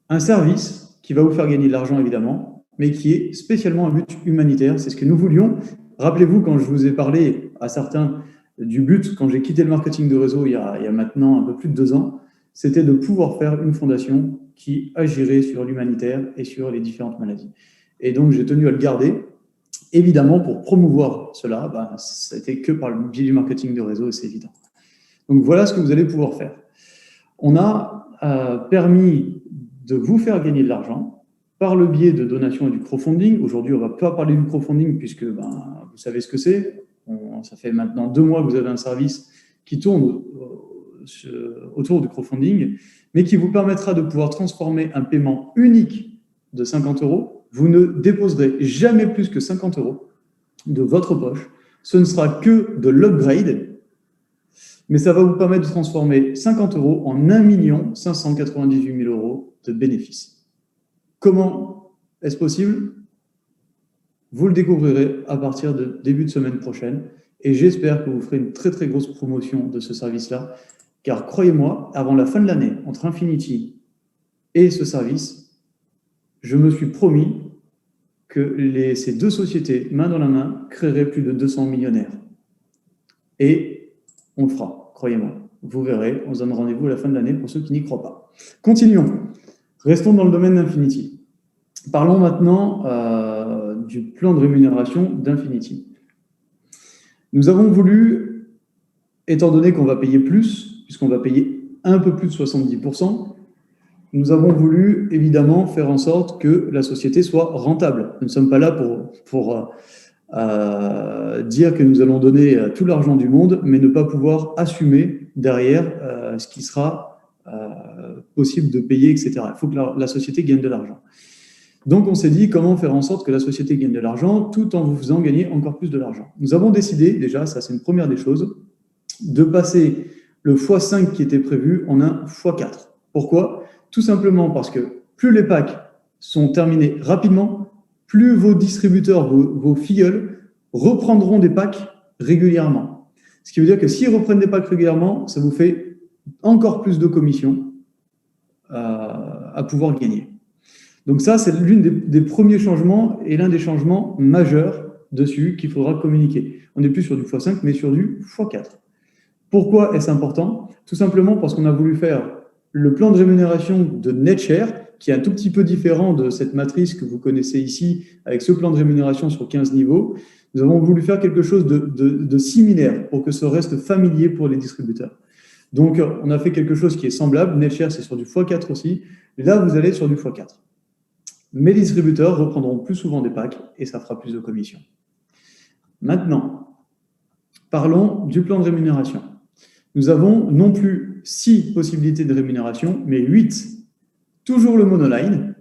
un service qui va vous faire gagner de l'argent évidemment, mais qui est spécialement un but humanitaire, c'est ce que nous voulions. Rappelez-vous quand je vous ai parlé à certains du but, quand j'ai quitté le marketing de réseau il y a maintenant un peu plus de 2 ans, c'était de pouvoir faire une fondation qui agirait sur l'humanitaire et sur les différentes maladies. Et donc j'ai tenu à le garder. Évidemment, pour promouvoir cela, ça n'était que par le biais du marketing de réseau, et c'est évident. Donc voilà ce que vous allez pouvoir faire. On a permis de vous faire gagner de l'argent par le biais de donations et du crowdfunding. Aujourd'hui, on ne va pas parler du crowdfunding puisque vous savez ce que c'est. Ça fait maintenant 2 mois que vous avez un service qui tourne autour du crowdfunding, mais qui vous permettra de pouvoir transformer un paiement unique de 50 €. Vous ne déposerez jamais plus que 50 € de votre poche. Ce ne sera que de l'upgrade, mais ça va vous permettre de transformer 50 € en 1 598 000 € de bénéfices. Comment est-ce possible? Vous le découvrirez à partir de début de semaine prochaine et j'espère que vous ferez une très très grosse promotion de ce service-là, car croyez-moi, avant la fin de l'année, entre Infinity et ce service, je me suis promis que ces 2 sociétés, main dans la main, créeraient plus de 200 millionnaires. Et on le fera, croyez-moi. Vous verrez, on se donne rendez-vous à la fin de l'année pour ceux qui n'y croient pas. Continuons. Restons dans le domaine d'Infinity. Parlons maintenant du plan de rémunération d'Infinity. Nous avons voulu, étant donné qu'on va payer plus, puisqu'on va payer un peu plus de 70%, nous avons voulu évidemment faire en sorte que la société soit rentable. Nous ne sommes pas là pour dire que nous allons donner tout l'argent du monde, mais ne pas pouvoir assumer derrière ce qui sera possible de payer, etc. Il faut que la société gagne de l'argent. Donc on s'est dit comment faire en sorte que la société gagne de l'argent tout en vous faisant gagner encore plus de l'argent. Nous avons décidé, déjà, ça c'est une première des choses, de passer le x5 qui était prévu en un x4. Pourquoi ? Tout simplement parce que plus les packs sont terminés rapidement, plus vos distributeurs, vos filleuls, reprendront des packs régulièrement. Ce qui veut dire que s'ils reprennent des packs régulièrement, ça vous fait encore plus de commissions à pouvoir gagner. Donc ça, c'est l'une des premiers changements et l'un des changements majeurs dessus qu'il faudra communiquer. On n'est plus sur du x5, mais sur du x4. Pourquoi est-ce important ? Tout simplement parce qu'on a voulu faire le plan de rémunération de NetShare, qui est un tout petit peu différent de cette matrice que vous connaissez ici, avec ce plan de rémunération sur 15 niveaux. Nous avons voulu faire quelque chose de similaire pour que ça reste familier pour les distributeurs. Donc, on a fait quelque chose qui est semblable. NetShare, c'est sur du x4 aussi. Là, vous allez sur du x4. Mais les distributeurs reprendront plus souvent des packs et ça fera plus de commissions. Maintenant, parlons du plan de rémunération. Nous avons non plus 6 possibilités de rémunération, mais 8. Toujours le monoline.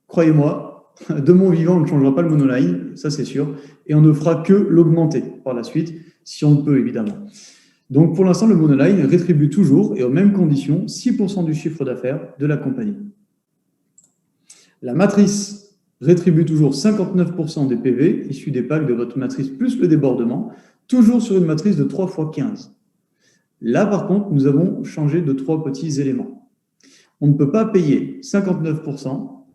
Croyez-moi, de mon vivant, on ne changera pas le monoline, ça c'est sûr. Et on ne fera que l'augmenter par la suite, si on le peut évidemment. Donc pour l'instant, le monoline rétribue toujours et aux mêmes conditions 6% du chiffre d'affaires de la compagnie. La matrice rétribue toujours 59% des PV issus des packs de votre matrice plus le débordement, toujours sur une matrice de 3 x 15. Là, par contre, nous avons changé de 3 petits éléments. On ne peut pas payer 59%,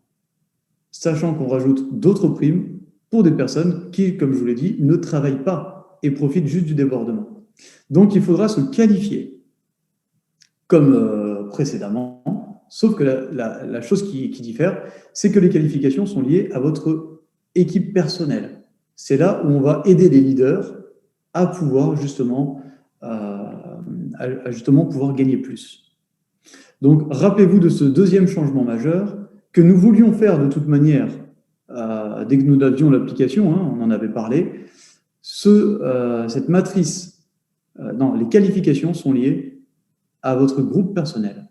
sachant qu'on rajoute d'autres primes pour des personnes qui, comme je vous l'ai dit, ne travaillent pas et profitent juste du débordement. Donc, il faudra se qualifier comme précédemment. Sauf que la chose qui diffère, c'est que les qualifications sont liées à votre équipe personnelle. C'est là où on va aider les leaders à pouvoir justement pouvoir gagner plus. Donc, rappelez-vous de ce deuxième changement majeur que nous voulions faire de toute manière dès que nous avions l'application, on en avait parlé. Cette matrice, les qualifications sont liées à votre groupe personnel.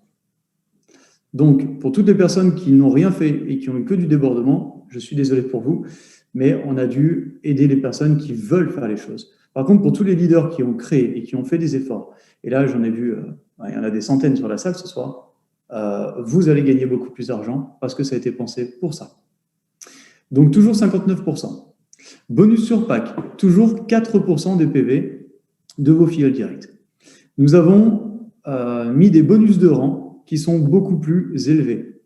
Donc, pour toutes les personnes qui n'ont rien fait et qui ont eu que du débordement, je suis désolé pour vous, mais on a dû aider les personnes qui veulent faire les choses. Par contre, pour tous les leaders qui ont créé et qui ont fait des efforts, et là, j'en ai vu, il y en a des centaines sur la salle ce soir, vous allez gagner beaucoup plus d'argent parce que ça a été pensé pour ça. Donc, toujours 59%. Bonus sur pack, toujours 4% des PV de vos filiales directes. Nous avons mis des bonus de rang qui sont beaucoup plus élevés.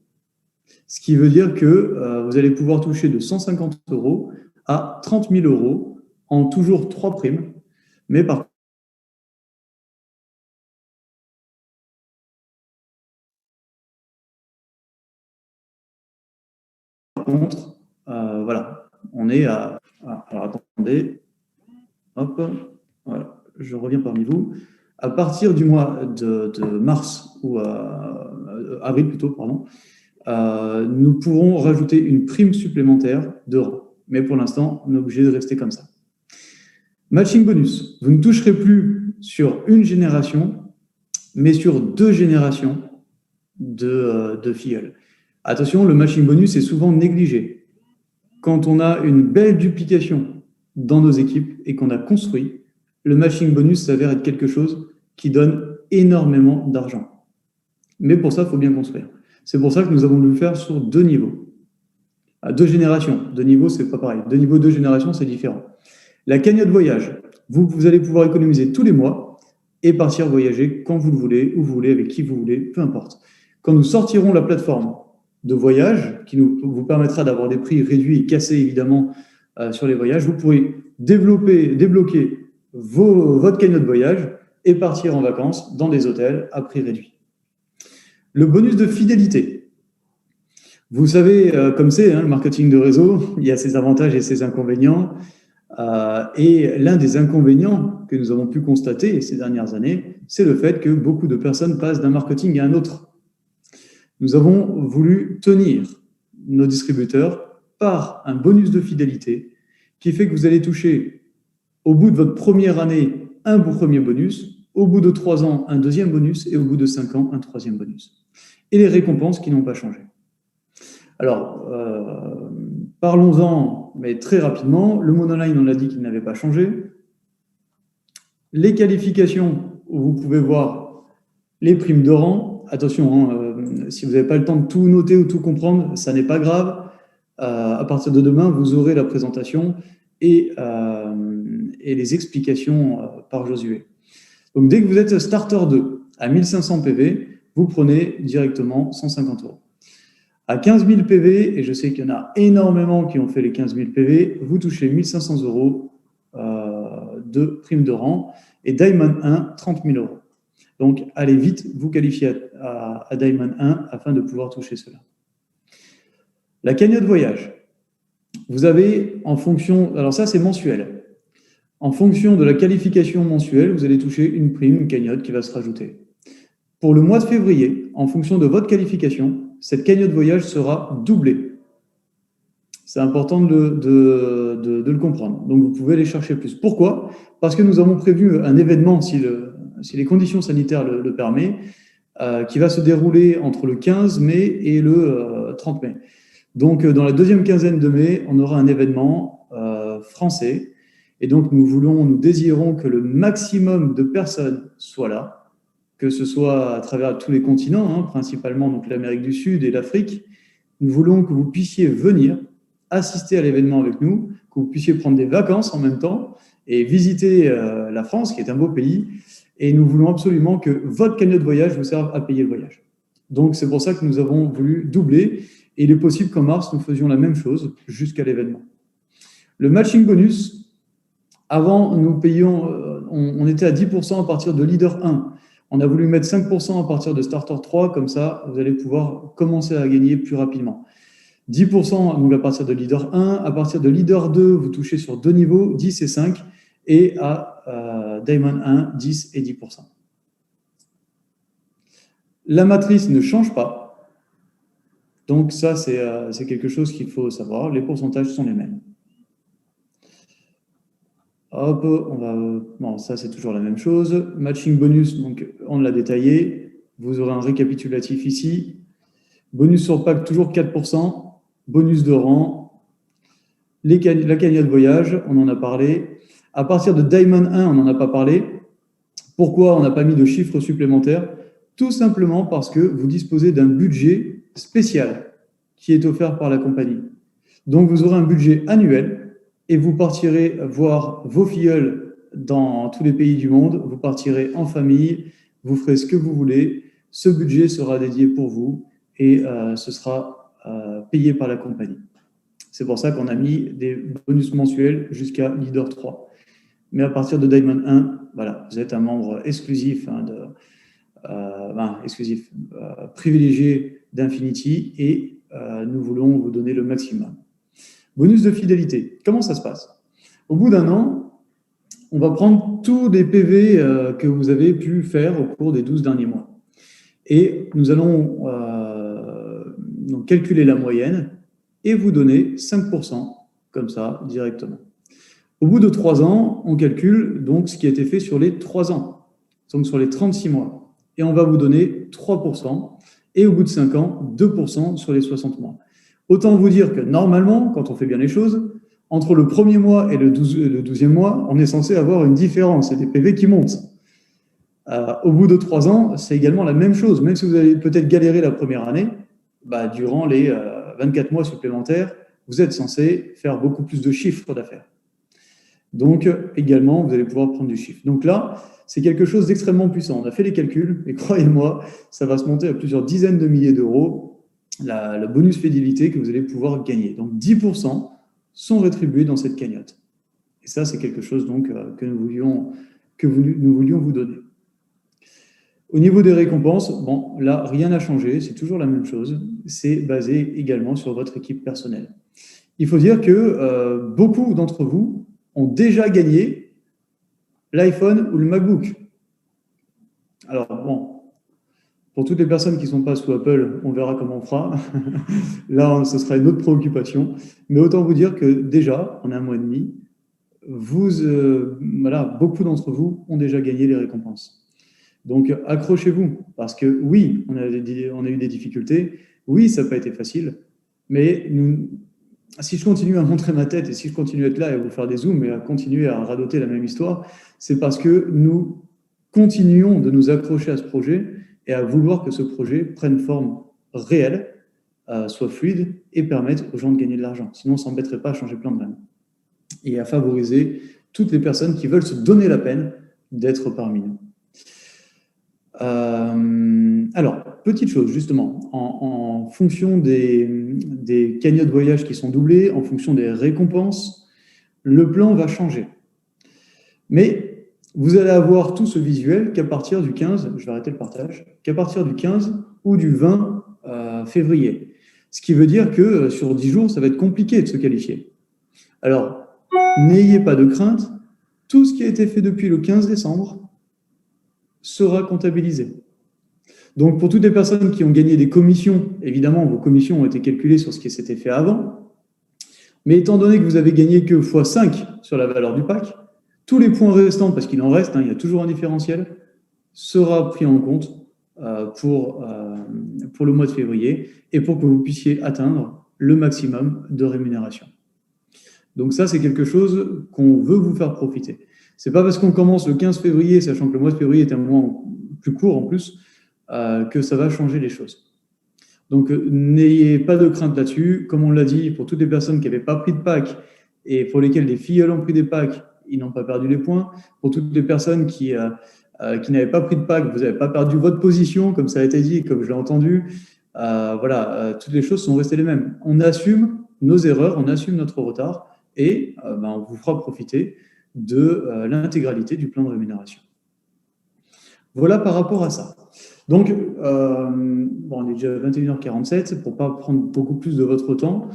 Ce qui veut dire que vous allez pouvoir toucher de 150 € à 30 000 € en toujours 3 primes. Mais par contre, voilà, on est à... Alors attendez, hop, voilà, je reviens parmi vous. À partir du mois de mars, ou avril plutôt, pardon, nous pourrons rajouter une prime supplémentaire de rang. Mais pour l'instant, on est obligé de rester comme ça. Matching bonus, vous ne toucherez plus sur une génération, mais sur 2 générations de filleuls. Attention, le matching bonus est souvent négligé. Quand on a une belle duplication dans nos équipes et qu'on a construit, le matching bonus s'avère être quelque chose qui donne énormément d'argent. Mais pour ça, il faut bien construire. C'est pour ça que nous avons voulu le faire sur 2 niveaux. À 2 générations. 2 niveaux, c'est pas pareil. 2 niveaux, 2 générations, c'est différent. La cagnotte voyage. Vous allez pouvoir économiser tous les mois et partir voyager quand vous le voulez, où vous voulez, avec qui vous voulez, peu importe. Quand nous sortirons la plateforme de voyage, qui vous permettra d'avoir des prix réduits et cassés, évidemment, sur les voyages, vous pourrez débloquer votre cagnotte voyage et partir en vacances dans des hôtels à prix réduit. Le bonus de fidélité. Vous savez, comme c'est, le marketing de réseau, il y a ses avantages et ses inconvénients. Et l'un des inconvénients que nous avons pu constater ces dernières années, c'est le fait que beaucoup de personnes passent d'un marketing à un autre. Nous avons voulu tenir nos distributeurs par un bonus de fidélité qui fait que vous allez toucher, au bout de votre première année, un premier bonus, au bout de 3 ans, un deuxième bonus et au bout de 5 ans, un troisième bonus. Et les récompenses qui n'ont pas changé. Alors, parlons-en, mais très rapidement. Le monoline, on l'a dit qu'il n'avait pas changé. Les qualifications, où vous pouvez voir les primes de rang. Attention, si vous n'avez pas le temps de tout noter ou tout comprendre, ça n'est pas grave. À partir de demain, vous aurez la présentation et les explications par Josué. Donc, dès que vous êtes starter 2 à 1500 PV, vous prenez directement 150 €. À 15 000 PV, et je sais qu'il y en a énormément qui ont fait les 15 000 PV, vous touchez 1 500 € de prime de rang et Diamond 1, 30 000 €. Donc, allez vite, vous qualifiez à Diamond 1 afin de pouvoir toucher cela. La cagnotte voyage. Vous avez en fonction, alors ça c'est mensuel. En fonction de la qualification mensuelle, vous allez toucher une prime, une cagnotte qui va se rajouter. Pour le mois de février, en fonction de votre qualification, cette cagnotte voyage sera doublée. C'est important de le comprendre. Donc, vous pouvez aller chercher plus. Pourquoi ? Parce que nous avons prévu un événement, si les conditions sanitaires le permettent, qui va se dérouler entre le 15 mai et le 30 mai. Donc, dans la deuxième quinzaine de mai, on aura un événement français. Et donc, nous désirons que le maximum de personnes soient là, que ce soit à travers tous les continents, principalement donc l'Amérique du Sud et l'Afrique. Nous voulons que vous puissiez venir assister à l'événement avec nous, que vous puissiez prendre des vacances en même temps et visiter la France, qui est un beau pays. Et nous voulons absolument que votre cagnotte voyage vous serve à payer le voyage. Donc, c'est pour ça que nous avons voulu doubler. Et il est possible qu'en mars, nous faisions la même chose jusqu'à l'événement. Le matching bonus, avant, nous payions, on était à 10% à partir de leader 1. On a voulu mettre 5% à partir de starter 3, comme ça, vous allez pouvoir commencer à gagner plus rapidement. 10% donc à partir de leader 1, à partir de leader 2, vous touchez sur 2 niveaux, 10 et 5, et à Diamond 1, 10 et 10%. La matrice ne change pas, donc ça c'est quelque chose qu'il faut savoir, les pourcentages sont les mêmes. Hop, bon, ça c'est toujours la même chose. Matching bonus, donc on l'a détaillé. Vous aurez un récapitulatif ici. Bonus sur pack, toujours 4%. Bonus de rang. La cagnotte voyage, on en a parlé. À partir de Diamond 1, on n'en a pas parlé. Pourquoi on n'a pas mis de chiffres supplémentaires ? Tout simplement parce que vous disposez d'un budget spécial qui est offert par la compagnie. Donc, vous aurez un budget annuel et vous partirez voir vos filleuls dans tous les pays du monde, vous partirez en famille, vous ferez ce que vous voulez, ce budget sera dédié pour vous et ce sera payé par la compagnie. C'est pour ça qu'on a mis des bonus mensuels jusqu'à Leader 3. Mais à partir de Diamond 1, voilà, vous êtes un membre exclusif, privilégié d'Infinity et nous voulons vous donner le maximum. Bonus de fidélité, comment ça se passe? Au bout d'un an, on va prendre tous les PV que vous avez pu faire au cours des 12 derniers mois. Et nous allons donc calculer la moyenne et vous donner 5% comme ça directement. Au bout de 3 ans, on calcule donc ce qui a été fait sur les 3 ans, donc sur les 36 mois. Et on va vous donner 3%. Et au bout de 5 ans, 2% sur les 60 mois. Autant vous dire que normalement, quand on fait bien les choses, entre le premier mois et le 12e mois, on est censé avoir une différence et des PV qui montent. Au bout de 3 ans, c'est également la même chose. Même si vous avez peut-être galéré la première année, durant les 24 mois supplémentaires, vous êtes censé faire beaucoup plus de chiffres d'affaires. Donc, également, vous allez pouvoir prendre du chiffre. Donc là, c'est quelque chose d'extrêmement puissant. On a fait les calculs, et croyez-moi, ça va se monter à plusieurs dizaines de milliers d'euros, le bonus fidélité que vous allez pouvoir gagner. Donc, 10% sont rétribués dans cette cagnotte. Et ça, c'est quelque chose donc, que nous voulions vous donner. Au niveau des récompenses, bon, là, rien n'a changé, c'est toujours la même chose. C'est basé également sur votre équipe personnelle. Il faut dire que beaucoup d'entre vous ont déjà gagné l'iPhone ou le MacBook. Alors, bon, pour toutes les personnes qui ne sont pas sous Apple, on verra comment on fera. Là, ce sera une autre préoccupation. Mais autant vous dire que déjà, en 1 mois et demi, beaucoup d'entre vous ont déjà gagné les récompenses. Donc, accrochez-vous, parce que oui, on a eu des difficultés, oui, ça n'a pas été facile, mais si je continue à montrer ma tête et si je continue à être là et à vous faire des zooms et à continuer à radoter la même histoire, c'est parce que nous continuons de nous accrocher à ce projet et à vouloir que ce projet prenne forme réelle, soit fluide et permette aux gens de gagner de l'argent. Sinon, on ne s'embêterait pas à changer plein de graines. Et à favoriser toutes les personnes qui veulent se donner la peine d'être parmi nous. Alors, petite chose, justement, en fonction des cagnottes voyage qui sont doublées, en fonction des récompenses, le plan va changer. Mais vous allez avoir tout ce visuel qu'à partir du 15, je vais arrêter le partage, qu'à partir du 15 ou du 20 février. Ce qui veut dire que sur 10 jours, ça va être compliqué de se qualifier. Alors, n'ayez pas de crainte, tout ce qui a été fait depuis le 15 décembre sera comptabilisé. Donc, pour toutes les personnes qui ont gagné des commissions, évidemment, vos commissions ont été calculées sur ce qui s'était fait avant. Mais étant donné que vous avez gagné que x5 sur la valeur du pack, tous les points restants, parce qu'il en reste, il y a toujours un différentiel, sera pris en compte pour le mois de février et pour que vous puissiez atteindre le maximum de rémunération. Donc ça, c'est quelque chose qu'on veut vous faire profiter. C'est pas parce qu'on commence le 15 février, sachant que le mois de février est un mois plus court en plus, que ça va changer les choses. Donc, n'ayez pas de crainte là-dessus. Comme on l'a dit, pour toutes les personnes qui n'avaient pas pris de pack et pour lesquelles des filleuls ont pris des packs, ils n'ont pas perdu les points. Pour toutes les personnes qui n'avaient pas pris de pack, vous n'avez pas perdu votre position, comme ça a été dit, comme je l'ai entendu. Toutes les choses sont restées les mêmes. On assume nos erreurs, on assume notre retard et on vous fera profiter de l'intégralité du plan de rémunération. Voilà par rapport à ça. Donc, on est déjà à 21h47, pour ne pas prendre beaucoup plus de votre temps,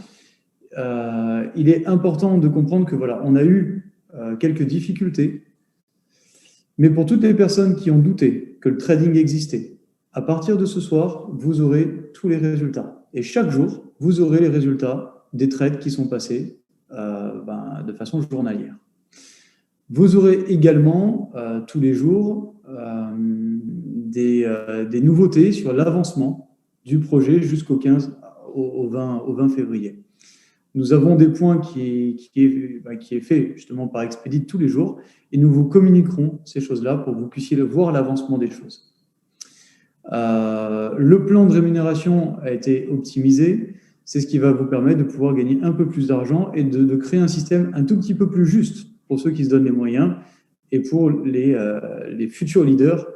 il est important de comprendre que voilà, on a eu quelques difficultés, mais pour toutes les personnes qui ont douté que le trading existait, à partir de ce soir, vous aurez tous les résultats. Et chaque jour, vous aurez les résultats des trades qui sont passés de façon journalière. Vous aurez également tous les jours des nouveautés sur l'avancement du projet jusqu'au 15 au 20 février. Nous avons des points qui est fait justement par Expedit tous les jours et nous vous communiquerons ces choses-là pour que vous puissiez voir l'avancement des choses. Le plan de rémunération a été optimisé. C'est ce qui va vous permettre de pouvoir gagner un peu plus d'argent et de créer un système un tout petit peu plus juste pour ceux qui se donnent les moyens et pour les futurs leaders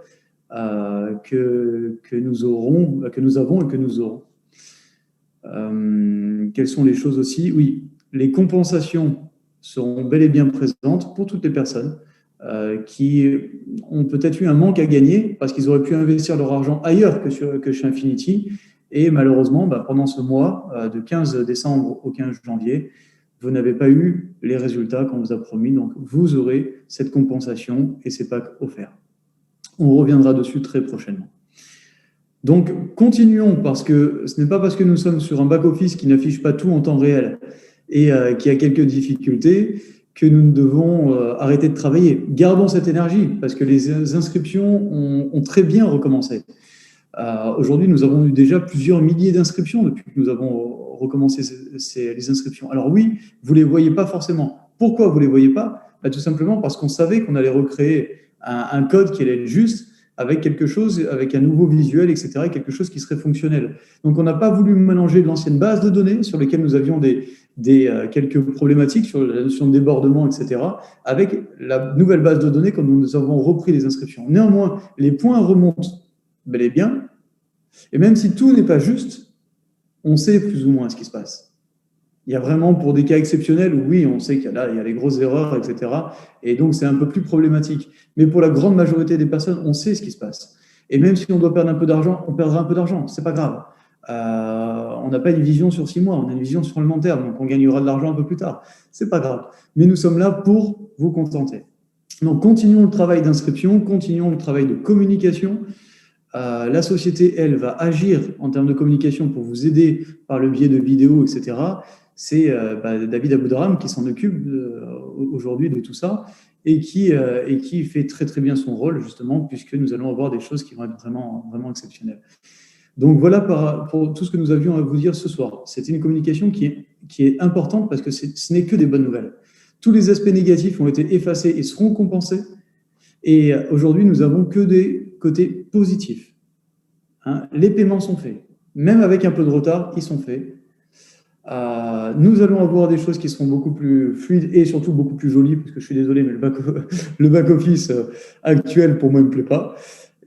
que nous avons et que nous aurons. Quelles sont les choses aussi? Oui, les compensations seront bel et bien présentes pour toutes les personnes qui ont peut-être eu un manque à gagner parce qu'ils auraient pu investir leur argent ailleurs que chez Infinity. Et malheureusement, pendant ce mois, de 15 décembre au 15 janvier, vous n'avez pas eu les résultats qu'on vous a promis. Donc, vous aurez cette compensation et ces packs offerts. On reviendra dessus très prochainement. Donc, continuons, parce que ce n'est pas parce que nous sommes sur un back-office qui n'affiche pas tout en temps réel et qui a quelques difficultés que nous devons arrêter de travailler. Gardons cette énergie, parce que les inscriptions ont très bien recommencé. Aujourd'hui, nous avons eu déjà plusieurs milliers d'inscriptions depuis que nous avons recommencé les inscriptions. Alors oui, vous ne les voyez pas forcément. Pourquoi vous ne les voyez pas? Tout simplement parce qu'on savait qu'on allait recréer un code qui allait être juste, avec quelque chose, avec un nouveau visuel, etc., quelque chose qui serait fonctionnel. Donc, on n'a pas voulu mélanger l'ancienne base de données sur lesquelles nous avions quelques problématiques sur la notion de débordement, etc., avec la nouvelle base de données quand nous avons repris les inscriptions. Néanmoins, les points remontent bel et bien, et même si tout n'est pas juste, on sait plus ou moins ce qui se passe. Il y a vraiment, pour des cas exceptionnels, où oui, on sait qu'il y a les grosses erreurs, etc. Et donc, c'est un peu plus problématique. Mais pour la grande majorité des personnes, on sait ce qui se passe. Et même si on doit perdre un peu d'argent, on perdra un peu d'argent. C'est pas grave. On n'a pas une vision sur 6 mois, on a une vision sur le long terme. Donc, on gagnera de l'argent un peu plus tard. C'est pas grave. Mais nous sommes là pour vous contenter. Donc, continuons le travail d'inscription, continuons le travail de communication. La société, elle, va agir en termes de communication pour vous aider par le biais de vidéos, etc. C'est David Aboudaram qui s'en occupe aujourd'hui de tout ça et qui fait très très bien son rôle, justement, puisque nous allons avoir des choses qui vont être vraiment, vraiment exceptionnelles. Donc voilà pour tout ce que nous avions à vous dire ce soir. C'était une communication qui est importante parce que ce n'est que des bonnes nouvelles. Tous les aspects négatifs ont été effacés et seront compensés. Et aujourd'hui, nous n'avons que des côtés positifs. Les paiements sont faits. Même avec un peu de retard, ils sont faits. Nous allons avoir des choses qui seront beaucoup plus fluides et surtout beaucoup plus jolies, parce que je suis désolé, mais le back-office actuel, pour moi, ne me plaît pas.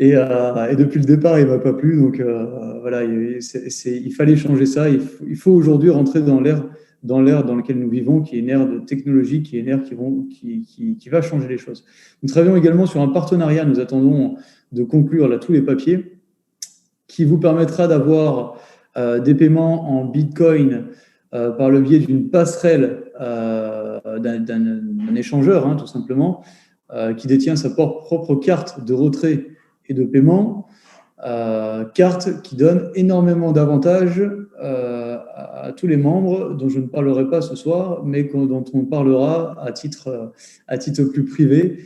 Et depuis le départ, il ne m'a pas plu. Donc voilà, il fallait changer ça. Il faut aujourd'hui rentrer dans l'ère dans lequel nous vivons, qui est une ère de technologie, qui est une ère qui va changer les choses. Nous travaillons également sur un partenariat. Nous attendons de conclure là tous les papiers, qui vous permettra d'avoir des paiements en Bitcoin par le biais d'une passerelle d'un échangeur, tout simplement, qui détient sa propre carte de retrait et de paiement, carte qui donne énormément d'avantages à tous les membres, dont je ne parlerai pas ce soir, mais dont on parlera à titre plus privé.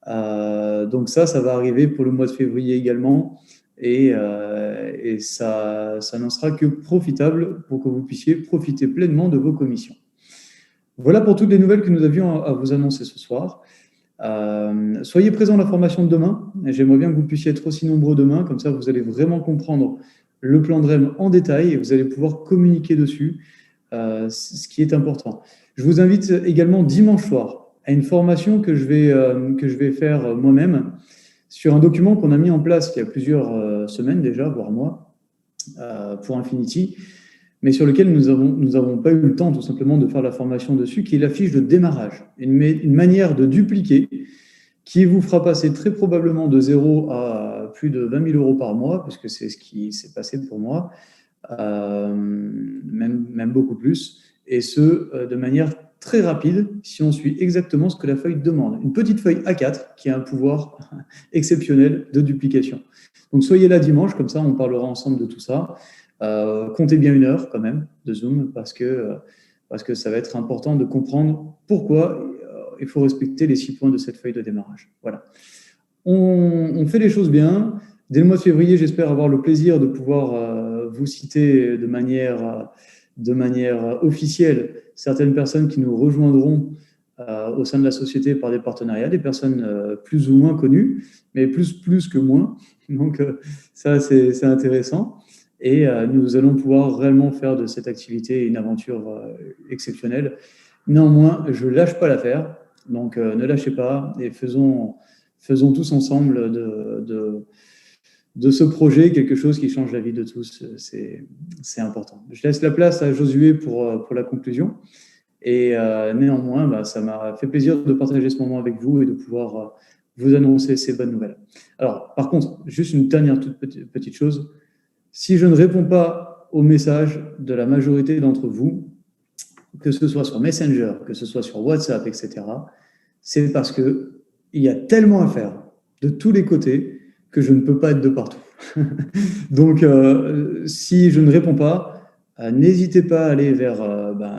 Donc ça va arriver pour le mois de février également. Et ça n'en sera que profitable pour que vous puissiez profiter pleinement de vos commissions. Voilà pour toutes les nouvelles que nous avions à vous annoncer ce soir. Soyez présents à la formation de demain. J'aimerais bien que vous puissiez être aussi nombreux demain, comme ça vous allez vraiment comprendre le plan de REM en détail et vous allez pouvoir communiquer dessus, ce qui est important. Je vous invite également dimanche soir à une formation que je vais faire moi-même, sur un document qu'on a mis en place il y a plusieurs semaines déjà, voire mois, pour Infinity, mais sur lequel nous avons pas eu le temps tout simplement de faire la formation dessus, qui est la fiche de démarrage, une manière de dupliquer qui vous fera passer très probablement de 0 à plus de 20 000 euros par mois, puisque c'est ce qui s'est passé pour moi, même beaucoup plus, et ce, de manière très rapide, si on suit exactement ce que la feuille demande. Une petite feuille A4 qui a un pouvoir exceptionnel de duplication. Donc soyez là dimanche, comme ça on parlera ensemble de tout ça. Comptez bien 1 heure quand même de Zoom, parce que ça va être important de comprendre pourquoi il faut respecter les 6 points de cette feuille de démarrage. Voilà. On fait les choses bien. Dès le mois de février, j'espère avoir le plaisir de pouvoir vous citer de manière officielle certaines personnes qui nous rejoindront au sein de la société par des partenariats, des personnes plus ou moins connues, mais plus que moins. Donc, ça, c'est intéressant. Et nous allons pouvoir réellement faire de cette activité une aventure exceptionnelle. Néanmoins, je ne lâche pas l'affaire. Donc, ne lâchez pas et faisons tous ensemble de ce projet quelque chose qui change la vie de tous. C'est important. Je laisse la place à Josué pour la conclusion. Et néanmoins, ça m'a fait plaisir de partager ce moment avec vous et de pouvoir vous annoncer ces bonnes nouvelles. Alors, par contre, juste une dernière toute petite chose. Si je ne réponds pas aux messages de la majorité d'entre vous, que ce soit sur Messenger, que ce soit sur WhatsApp, etc., c'est parce qu'il y a tellement à faire de tous les côtés que je ne peux pas être de partout. Donc, si je ne réponds pas, n'hésitez pas à aller vers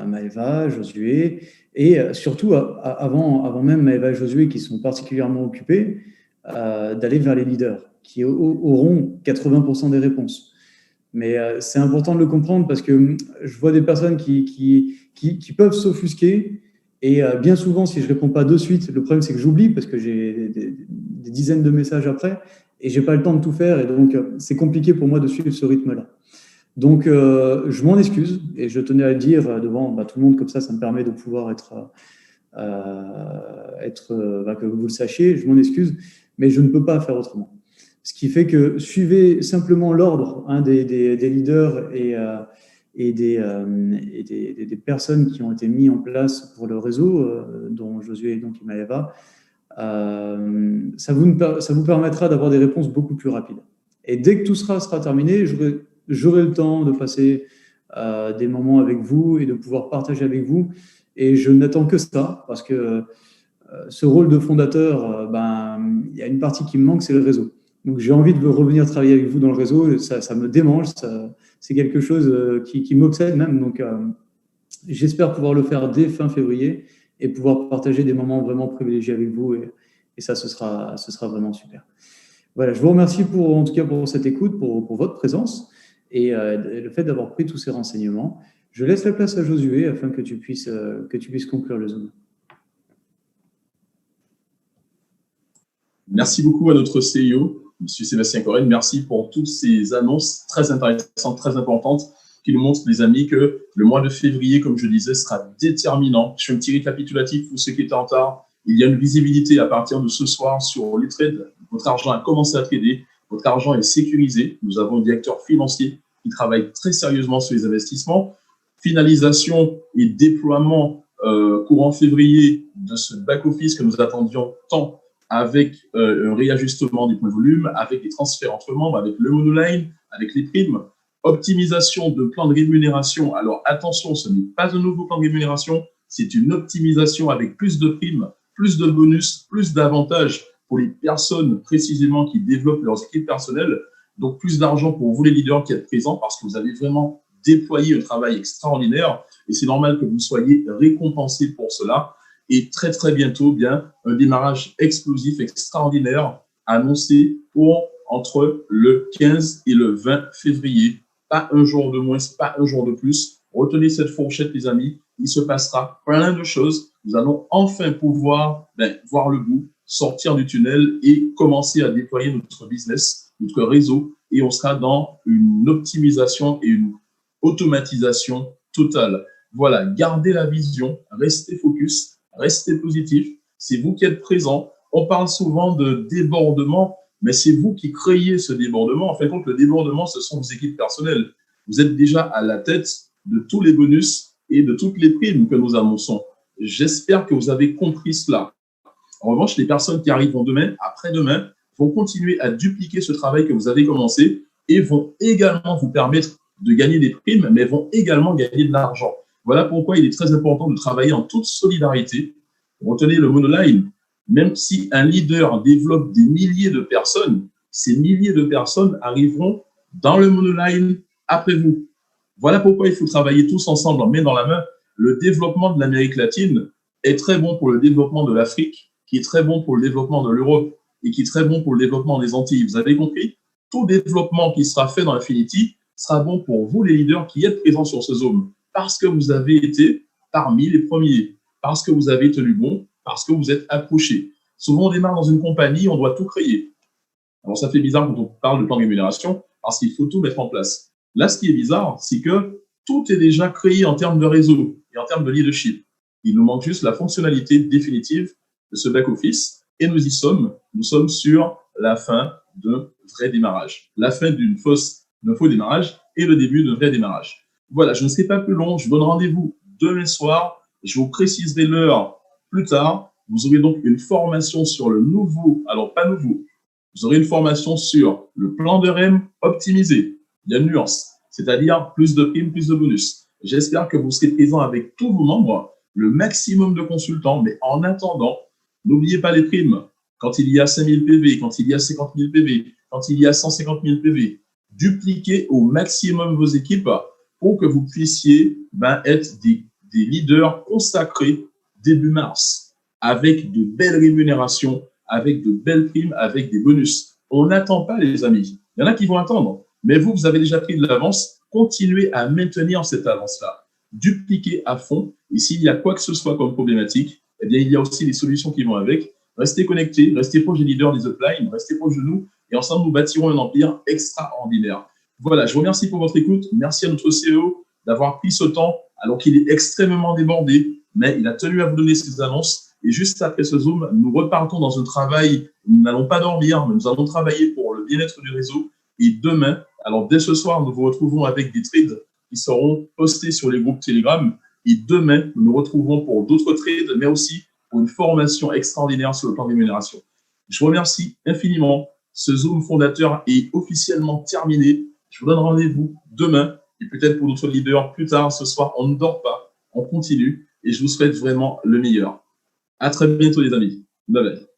Maëva, Josué, et surtout, avant même Maëva et Josué, qui sont particulièrement occupés, d'aller vers les leaders, qui auront 80% des réponses. Mais c'est important de le comprendre parce que je vois des personnes qui peuvent s'offusquer. Et bien souvent, si je ne réponds pas de suite, le problème, c'est que j'oublie parce que j'ai des dizaines de messages après et je n'ai pas le temps de tout faire. Et donc, c'est compliqué pour moi de suivre ce rythme-là. Donc, je m'en excuse et je tenais à le dire devant tout le monde. Comme ça me permet de pouvoir que vous le sachiez. Je m'en excuse, mais je ne peux pas faire autrement. Ce qui fait que suivez simplement l'ordre des leaders et des personnes qui ont été mis en place pour le réseau, dont Josué et donc Maëva. Ça vous permettra d'avoir des réponses beaucoup plus rapides. Et dès que tout sera terminé, j'aurai le temps de passer des moments avec vous et de pouvoir partager avec vous. Et je n'attends que ça, parce que ce rôle de fondateur, il y a une partie qui me manque, c'est le réseau. Donc, j'ai envie de revenir travailler avec vous dans le réseau. Ça me démange. C'est quelque chose qui m'obsède même. Donc, j'espère pouvoir le faire dès fin février et pouvoir partager des moments vraiment privilégiés avec vous. Et ça, ce sera vraiment super. Voilà, je vous remercie en tout cas pour cette écoute, pour votre présence et le fait d'avoir pris tous ces renseignements. Je laisse la place à Josué afin que tu puisses conclure le Zoom. Merci beaucoup à notre CEO, M. Sébastien Coren. Merci pour toutes ces annonces très intéressantes, très importantes, qui nous montrent, les amis, que le mois de février, comme je disais, sera déterminant. Je fais un petit récapitulatif pour ceux qui étaient en retard. Il y a une visibilité à partir de ce soir sur les trades. Votre argent a commencé à trader. Votre argent est sécurisé. Nous avons un directeur financier qui travaille très sérieusement sur les investissements. Finalisation et déploiement courant février de ce back-office que nous attendions tant, avec un réajustement des points de volume, avec les transferts entre membres, avec le monoline, avec les primes, optimisation de plan de rémunération. Alors attention, ce n'est pas un nouveau plan de rémunération, c'est une optimisation avec plus de primes, plus de bonus, plus d'avantages pour les personnes précisément qui développent leurs équipes personnelles. Donc plus d'argent pour vous les leaders qui êtes présents parce que vous avez vraiment déployé un travail extraordinaire et c'est normal que vous soyez récompensés pour cela. Et très, très bientôt, un démarrage explosif, extraordinaire, annoncé pour entre le 15 et le 20 février. Pas un jour de moins, pas un jour de plus. Retenez cette fourchette, les amis. Il se passera plein de choses. Nous allons enfin pouvoir voir le bout, sortir du tunnel et commencer à déployer notre business, notre réseau. Et on sera dans une optimisation et une automatisation totale. Voilà, gardez la vision, restez focus. Restez positif, c'est vous qui êtes présent. On parle souvent de débordement, mais c'est vous qui créez ce débordement. En fin de compte, le débordement, ce sont vos équipes personnelles. Vous êtes déjà à la tête de tous les bonus et de toutes les primes que nous annonçons. J'espère que vous avez compris cela. En revanche, les personnes qui arriveront demain, après-demain, vont continuer à dupliquer ce travail que vous avez commencé et vont également vous permettre de gagner des primes, mais vont également gagner de l'argent. Voilà pourquoi il est très important de travailler en toute solidarité. Retenez le monoline. Même si un leader développe des milliers de personnes, ces milliers de personnes arriveront dans le monoline après vous. Voilà pourquoi il faut travailler tous ensemble, en main dans la main. Le développement de l'Amérique latine est très bon pour le développement de l'Afrique, qui est très bon pour le développement de l'Europe et qui est très bon pour le développement des Antilles. Vous avez compris? Tout développement qui sera fait dans Infinity sera bon pour vous, les leaders qui êtes présents sur ce Zoom, parce que vous avez été parmi les premiers. parce que vous avez tenu bon, parce que vous êtes accroché. Souvent, on démarre dans une compagnie, on doit tout créer. Alors, ça fait bizarre quand on parle de plan de rémunération parce qu'il faut tout mettre en place. Là, ce qui est bizarre, c'est que tout est déjà créé en termes de réseau et en termes de leadership. Il nous manque juste la fonctionnalité définitive de ce back-office et nous y sommes. Nous sommes sur la fin d'un vrai démarrage. La fin d'un faux démarrage et le début d'un vrai démarrage. Voilà, je ne serai pas plus long. Je vous donne rendez-vous demain soir. Je vous préciserai l'heure plus tard. Vous aurez donc une formation sur le nouveau, alors pas nouveau, vous aurez une formation sur le plan de REM optimisé. Il y a une nuance, c'est-à-dire plus de primes, plus de bonus. J'espère que vous serez présents avec tous vos membres, le maximum de consultants, mais en attendant, n'oubliez pas les primes. Quand il y a 5 000 PV, quand il y a 50 000 PV, quand il y a 150 000 PV, dupliquez au maximum vos équipes pour que vous puissiez être des leaders consacrés début mars, avec de belles rémunérations, avec de belles primes, avec des bonus. On n'attend pas, les amis. Il y en a qui vont attendre. Mais vous, vous avez déjà pris de l'avance. Continuez à maintenir cette avance-là. Dupliquez à fond. Et s'il y a quoi que ce soit comme problématique, eh bien, il y a aussi les solutions qui vont avec. Restez connectés, restez proches des leaders des uplines, restez proches de nous. Et ensemble, nous bâtirons un empire extraordinaire. Voilà, je vous remercie pour votre écoute. Merci à notre CEO d'avoir pris ce temps alors qu'il est extrêmement débordé. Mais il a tenu à vous donner ces annonces. Et juste après ce Zoom, nous repartons dans un travail, nous n'allons pas dormir, mais nous allons travailler pour le bien-être du réseau. Et demain, alors dès ce soir, nous vous retrouvons avec des trades qui seront postés sur les groupes Telegram. Et demain, nous nous retrouverons pour d'autres trades, mais aussi pour une formation extraordinaire sur le plan de rémunération. Je vous remercie infiniment. Ce Zoom fondateur est officiellement terminé. Je vous donne rendez-vous demain et peut-être pour d'autres leaders plus tard ce soir. On ne dort pas, on continue et je vous souhaite vraiment le meilleur. À très bientôt, les amis. Bye bye.